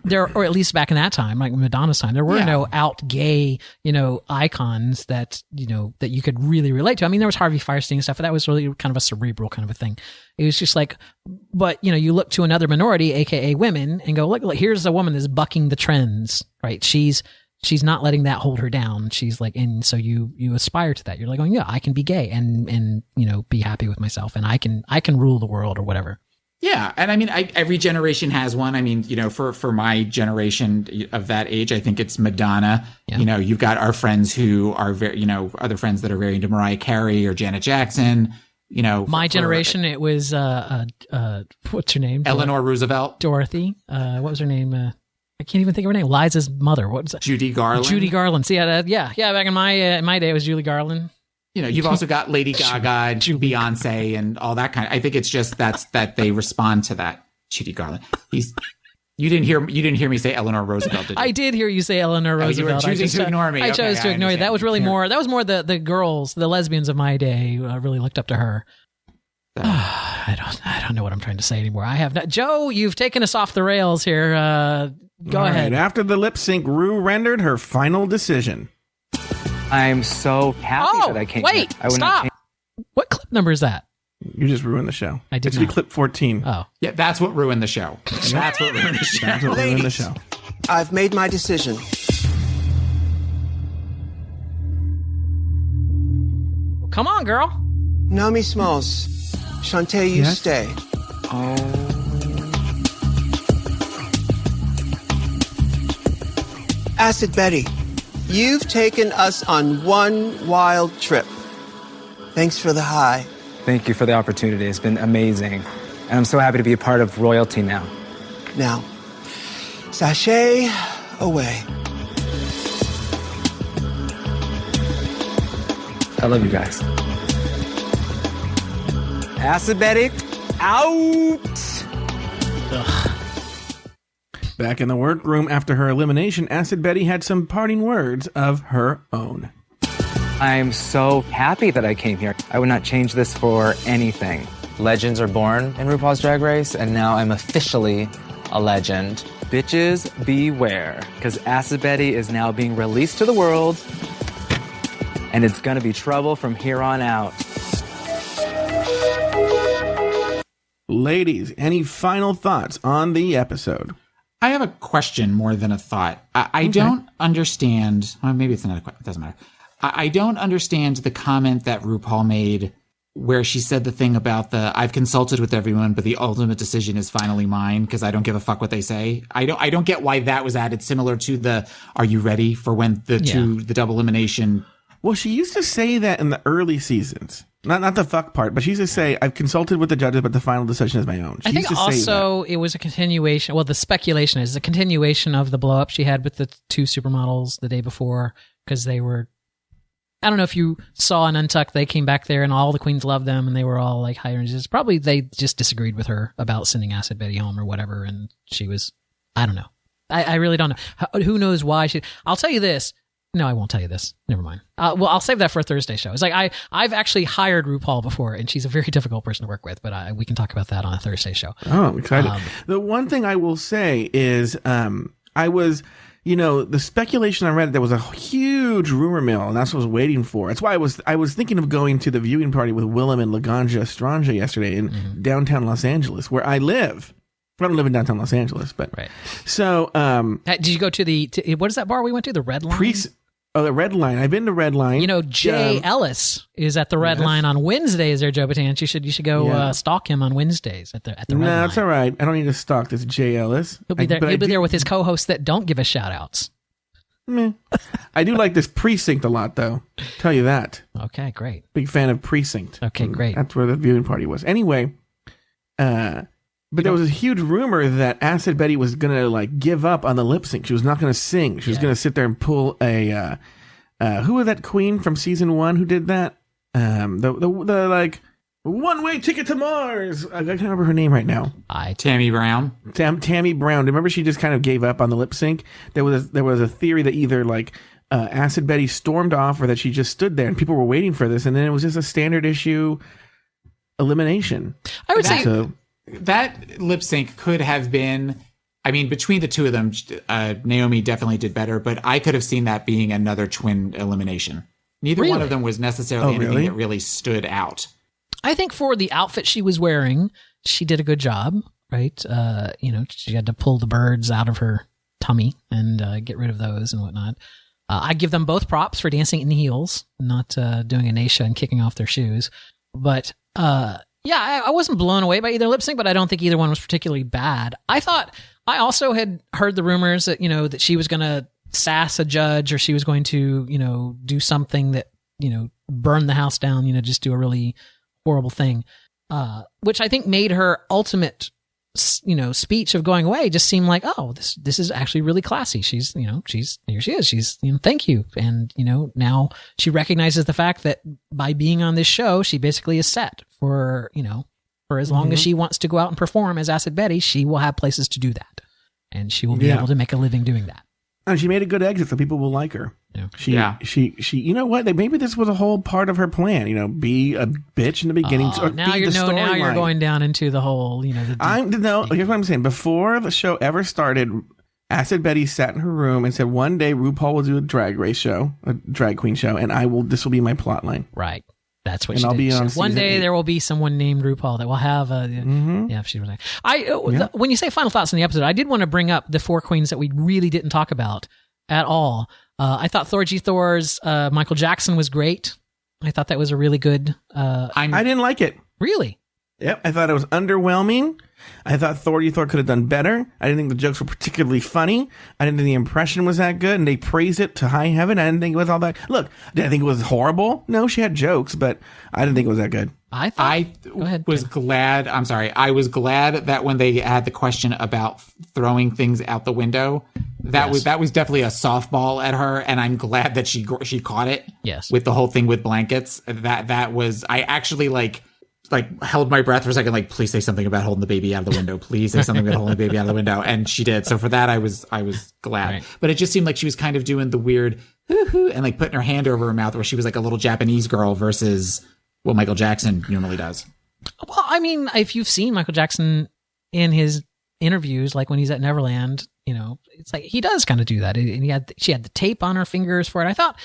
or at least back in that time, like Madonna's time, there were no out gay, icons that that you could really relate to. I mean, there was Harvey Fierstein and stuff, but that was really kind of a cerebral kind of a thing. It was just but you look to another minority, aka women, and go, look, here's a woman that's bucking the trends, right? She's she's not letting that hold her down. She's like, and so you aspire to that. You're like, going, yeah, I can be gay and be happy with myself, and I can rule the world or whatever. Yeah, and I mean, every generation has one. I mean, for my generation of that age, I think it's Madonna. Yeah. You've got our friends who are very, other friends that are very into Mariah Carey or Janet Jackson. My generation, it was what's her name? Eleanor Roosevelt. Dorothy. What was her name? I can't even think of her name. Liza's mother. What was that? Judy Garland. Judy Garland. See, yeah. Back in my day, it was Julie Garland. You've also got Lady Gaga and Beyonce and all that kind of. I think it's just that they respond to that. Judy Garland. You didn't hear me say Eleanor Roosevelt, did you? I did hear you say Eleanor Roosevelt. You were choosing to ignore me. I chose to ignore you. That was really more. That was more the girls, the lesbians of my day, really looked up to her. I don't know what I'm trying to say anymore. I have not. Joe, you've taken us off the rails here. Go ahead. After the lip sync, Rue rendered her final decision. I'm so happy that I came. Wait, stop. What clip number is that? You just ruined the show. I did. It's clip 14. Oh, yeah, that's what ruined the show. That's what ruined the show. That's what ruined the show. I've made my decision. Come on, girl. Naomi Smalls. Shantae, you stay. Oh. Acid Betty, you've taken us on one wild trip. Thanks for the high. Thank you for the opportunity. It's been amazing. And I'm so happy to be a part of royalty now. Now, sashay away. I love you guys. Acid Betty, out! Ugh. Back in the workroom after her elimination, Acid Betty had some parting words of her own. I'm so happy that I came here. I would not change this for anything. Legends are born in RuPaul's Drag Race, and now I'm officially a legend. Bitches beware, because Acid Betty is now being released to the world, and it's gonna be trouble from here on out. Ladies, any final thoughts on the episode? I have a question more than a thought. I don't understand. Well, maybe it's not a question. It doesn't matter. I don't understand the comment that RuPaul made where she said the thing about I've consulted with everyone, but the ultimate decision is finally mine because I don't give a fuck what they say. I don't get why that was added, similar to are you ready for when the double elimination. Well, she used to say that in the early seasons. Not the fuck part, but she used to say, I've consulted with the judges, but the final decision is my own. She I think also it was a continuation. Well, the speculation is a continuation of the blow up she had with the two supermodels the day before, because they were, I don't know if you saw in Untucked, they came back there and all the queens loved them and they were all like high energies. Probably they just disagreed with her about sending Acid Betty home or whatever. And she was, I don't know. I really don't know. Who knows why I'll tell you this. No, I won't tell you this. Never mind. Well, I'll save that for a Thursday show. It's like I've actually hired RuPaul before, and she's a very difficult person to work with. But we can talk about that on a Thursday show. Oh, I'm excited. The one thing I will say is, I was, the speculation I read, there was a huge rumor mill, and that's what I was waiting for. That's why I was thinking of going to the viewing party with Willem and Laganja Estranja yesterday in downtown Los Angeles, where I live. I don't live in downtown Los Angeles, but right. So, did you go to what is that bar we went to? The Red Line. The Red Line. I've been to Red Line. Jay Ellis is at the Red Line on Wednesdays. There, Joe Batanz. You should go stalk him on Wednesdays at the Red Line. No, it's all right. I don't need to stalk this Jay Ellis. He'll be there. He'll be there with his co-hosts that don't give us shout outs. I do like this Precinct a lot, though. Tell you that. Okay, great. Big fan of Precinct. Okay, great. That's where the viewing party was. Anyway, but there was a huge rumor that Acid Betty was gonna give up on the lip sync. She was not gonna sing. She was gonna sit there and pull a who was that queen from season 1 who did that? The one-way ticket to Mars. I can't remember her name right now. Tammy Brown. Tammy Brown. Remember, she just kind of gave up on the lip sync. There was a theory that either Acid Betty stormed off or that she just stood there and people were waiting for this, and then it was just a standard issue elimination. I would say. That lip sync could have been, between the two of them, Naomi definitely did better, but I could have seen that being another twin elimination. Neither one of them was necessarily anything that really stood out. I think for the outfit she was wearing, she did a good job, right? She had to pull the birds out of her tummy and get rid of those and whatnot. I give them both props for dancing in heels, not doing a Naisha and kicking off their shoes. But I wasn't blown away by either lip sync, but I don't think either one was particularly bad. I also had heard the rumors that, that she was going to sass a judge, or she was going to, do something that, burn the house down, just do a really horrible thing, which I think made her ultimate, speech of going away just seem like, oh, this is actually really classy. She's here she is. She's, thank you. And, now she recognizes the fact that by being on this show, she basically is set for, for as long as she wants to go out and perform as Acid Betty, she will have places to do that. And she will be able to make a living doing that. And she made a good exit, so people will like her. Yeah. She. You know what? Maybe this was a whole part of her plan. Be a bitch in the beginning. Now you're going down into the whole. Here's what I'm saying. Before the show ever started, Acid Betty sat in her room and said, "One day RuPaul will do a drag race show, a drag queen show, and this will be my plot line." Right. That's what and she I'll did. be on One day 8. there will be someone named RuPaul that will have a. Yeah, she was like. When you say final thoughts in the episode, I did want to bring up the 4 queens that we really didn't talk about at all. I thought Thor's Michael Jackson was great. I thought that was a really good. I didn't like it. Really? Yep, I thought it was underwhelming. I thought Thor could have done better. I didn't think the jokes were particularly funny. I didn't think the impression was that good, and they praised it to high heaven. I didn't think it was all that. Look, did I think it was horrible? No, she had jokes, but I didn't think it was that good. I was glad that when they had the question about throwing things out the window, that was definitely a softball at her, and I'm glad that she caught it. Yes, with the whole thing with blankets. That was, I actually like held my breath for a second, like, please say something about holding the baby out of the window. Please say something about holding the baby out of the window. And she did. So for that, I was glad. Right. But it just seemed like she was kind of doing the weird hoo-hoo and like putting her hand over her mouth, where she was like a little Japanese girl versus what Michael Jackson normally does. Well, I mean, if you've seen Michael Jackson in his interviews, like when he's at Neverland, it's like he does kind of do that. And she had the tape on her fingers for it. I thought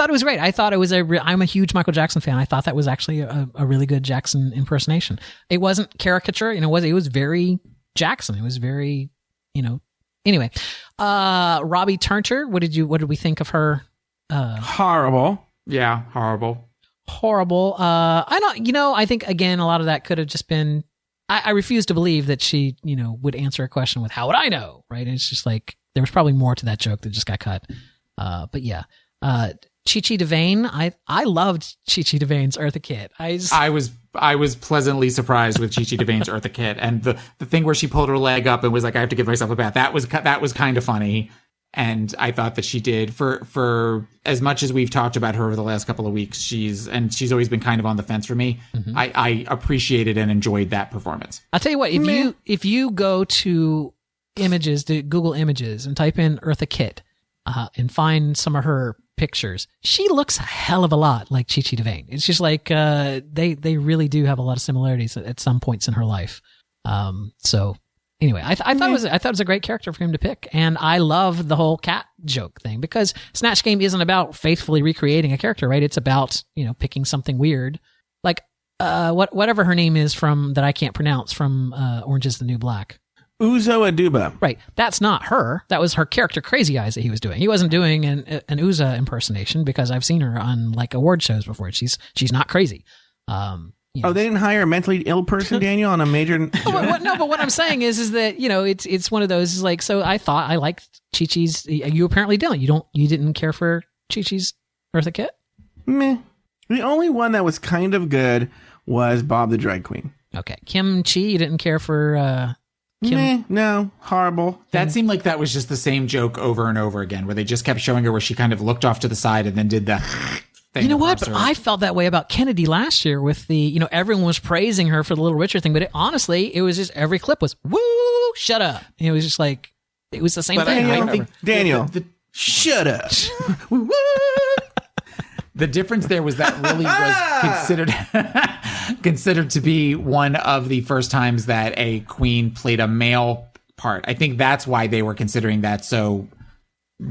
it was great. I thought it was I'm a huge Michael Jackson fan. I thought that was actually a really good Jackson impersonation. It wasn't caricature, it was very Jackson. It was very, Anyway, Robbie Turner, what did we think of her? Horrible. Yeah, horrible. I think again, a lot of that could have just been. I refuse to believe that she, would answer a question with "How would I know?" Right? And it's just like there was probably more to that joke that just got cut. But yeah, Chi-Chi DeVayne. I loved Chi-Chi DeVayne's Eartha Kitt. I was pleasantly surprised with Chi-Chi DeVayne's Eartha Kitt, and the thing where she pulled her leg up and was like, "I have to give myself a bath." That was kind of funny. And I thought that she did, for as much as we've talked about her over the last couple of weeks, she's always been kind of on the fence for me. Mm-hmm. I appreciated and enjoyed that performance. I'll tell you what, if you go to Google Images and type in Eartha Kitt, and find some of her pictures, she looks a hell of a lot like Chi-Chi DeVayne. It's just like, they really do have a lot of similarities at some points in her life. So anyway, I thought it was a great character for him to pick, and I love the whole cat joke thing, because Snatch Game isn't about faithfully recreating a character, right? It's about picking something weird, like whatever her name is from that I can't pronounce from Orange Is the New Black. Uzo Aduba. Right, that's not her. That was her character Crazy Eyes that he was doing. He wasn't doing an Uzo impersonation, because I've seen her on like award shows before. She's not crazy. Oh, they didn't hire a mentally ill person, Daniel, on a major. No, but what I'm saying is that it's one of those. Is like, so I thought I liked Chi-Chi's. You apparently don't. You didn't care for Chi-Chi's Eartha Kitt? Meh. The only one that was kind of good was Bob the Drag Queen. Okay, Kim Chi. You didn't care for. Kim? Meh, no, horrible. That seemed like that was just the same joke over and over again, where they just kept showing her where she kind of looked off to the side and then did the. You know what? But I felt that way about Kennedy last year with the, everyone was praising her for the Little Richard thing, but honestly, it was just every clip was, woo, shut up. It was just like, it was the same thing. Daniel, shut up. The difference there was that really was considered to be one of the first times that a queen played a male part. I think that's why they were considering that so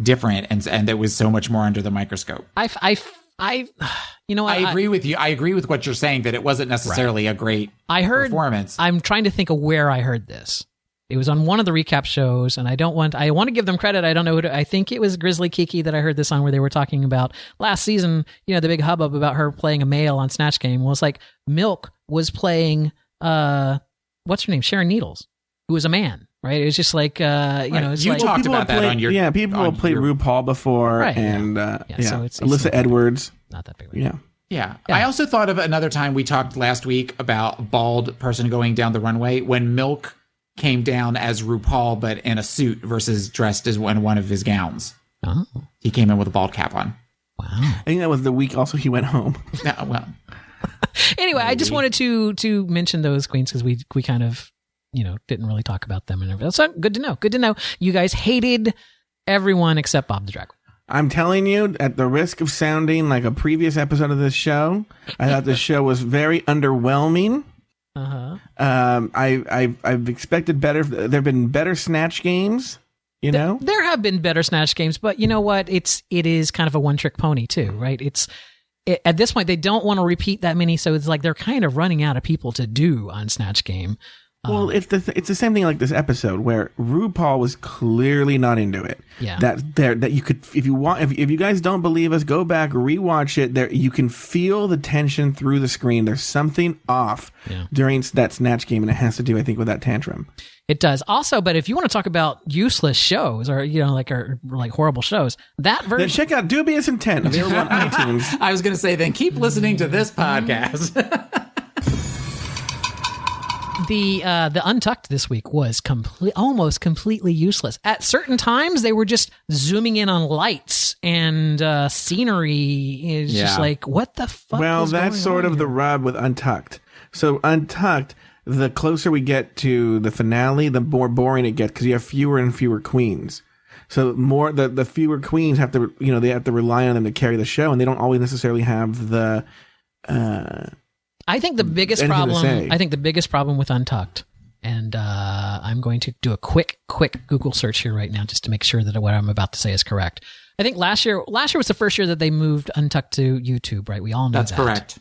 different, and it was so much more under the microscope. I agree with you. I agree with what you're saying, that it wasn't necessarily a great performance. I'm trying to think of where I heard this. It was on one of the recap shows, and I want to give them credit. I don't know I think it was Grizzly Kiki that I heard this on, where they were talking about last season, the big hubbub about her playing a male on Snatch Game. Well, it's like Milk was playing, what's her name? Sharon Needles, who was a man, right? It was just like, it's you like, talked about that on your... Yeah, people have played RuPaul before, right, and so it's Alyssa Edwards. Not that big. Yeah. I also thought of another time we talked last week about a bald person going down the runway when Milk came down as RuPaul, but in a suit versus dressed as in one of his gowns. Oh. He came in with a bald cap on. Wow. I think that was the week also he went home. Well. Anyway, I just wanted to mention those queens because we kind of, didn't really talk about them and everything. So good to know. Good to know. You guys hated everyone except Bob the Drag Queen. I'm telling you, at the risk of sounding like a previous episode of this show, I thought the show was very underwhelming. I've expected better. There have been better Snatch games, There have been better Snatch games, but you know what? It is kind of a one-trick pony too, right? At this point, they don't want to repeat that many, so it's like they're kind of running out of people to do on Snatch Game. Well, it's the same thing like this episode where RuPaul was clearly not into it. Yeah. That you could, if you guys don't believe us, go back, rewatch it. There, you can feel the tension through the screen. There's something off during that Snatch Game, and it has to do, I think, with that tantrum. It does. Also, but if you want to talk about useless shows or like horrible shows, that version. Then check out Dubious Intent available on iTunes. I was going to say, then keep listening to this podcast. The Untucked this week was almost completely useless. At certain times, they were just zooming in on lights and scenery. It's just like, what the fuck? Well, that's sort of here? the rub with Untucked. So Untucked, the closer we get to the finale, the more boring it gets because you have fewer and fewer queens. So the fewer queens have to, they have to rely on them to carry the show, and they don't always necessarily have the. I think the biggest problem with Untucked, and I'm going to do a quick Google search here right now just to make sure that what I'm about to say is correct. I think last year was the first year that they moved Untucked to YouTube, right? We all know that's correct.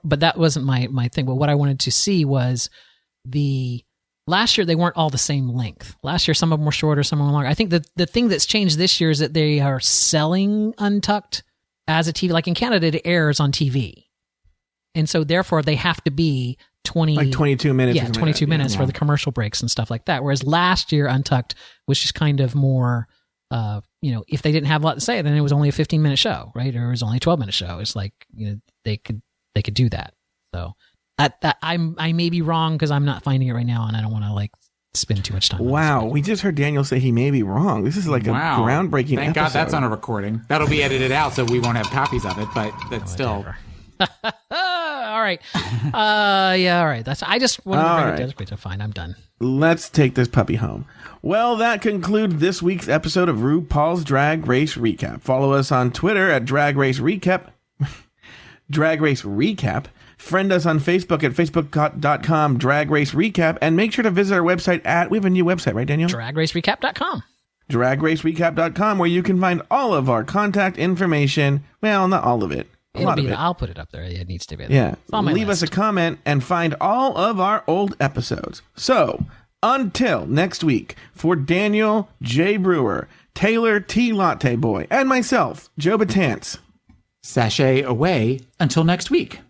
But that wasn't my thing. But what I wanted to see was last year they weren't all the same length. Last year some of them were shorter, some of them were longer. I think the thing that's changed this year is that they are selling Untucked as a TV. Like in Canada, it airs on TV. And so, therefore, they have to be 22 minutes. Yeah, 22 minutes for the commercial breaks and stuff like that. Whereas last year, Untucked was just kind of more, if they didn't have a lot to say, then it was only a 15-minute show, right? Or it was only a 12-minute show. It's like, they could do that. So I may be wrong because I'm not finding it right now, and I don't want to spend too much time. Wow, we just heard Daniel say he may be wrong. This is like a groundbreaking Thank episode. God that's on a recording. That'll be edited out, so we won't have copies of it. But that's still. All right. All right. I just wanted to bring it. Fine, I'm done. Let's take this puppy home. Well, that concludes this week's episode of RuPaul's Drag Race Recap. Follow us on Twitter at Drag Race Recap. Drag Race Recap. Friend us on Facebook at facebook.com Drag Race Recap. And make sure to visit our website we have a new website, right, Daniel? DragRaceRecap.com. DragRaceRecap.com, where you can find all of our contact information. Well, not all of it. I'll put it up there. It needs to be there. Yeah. Leave us a comment and find all of our old episodes. So, until next week, for Daniel J. Brewer, Taylor T. Latte Boy, and myself, Joe Batance. Sashay away until next week.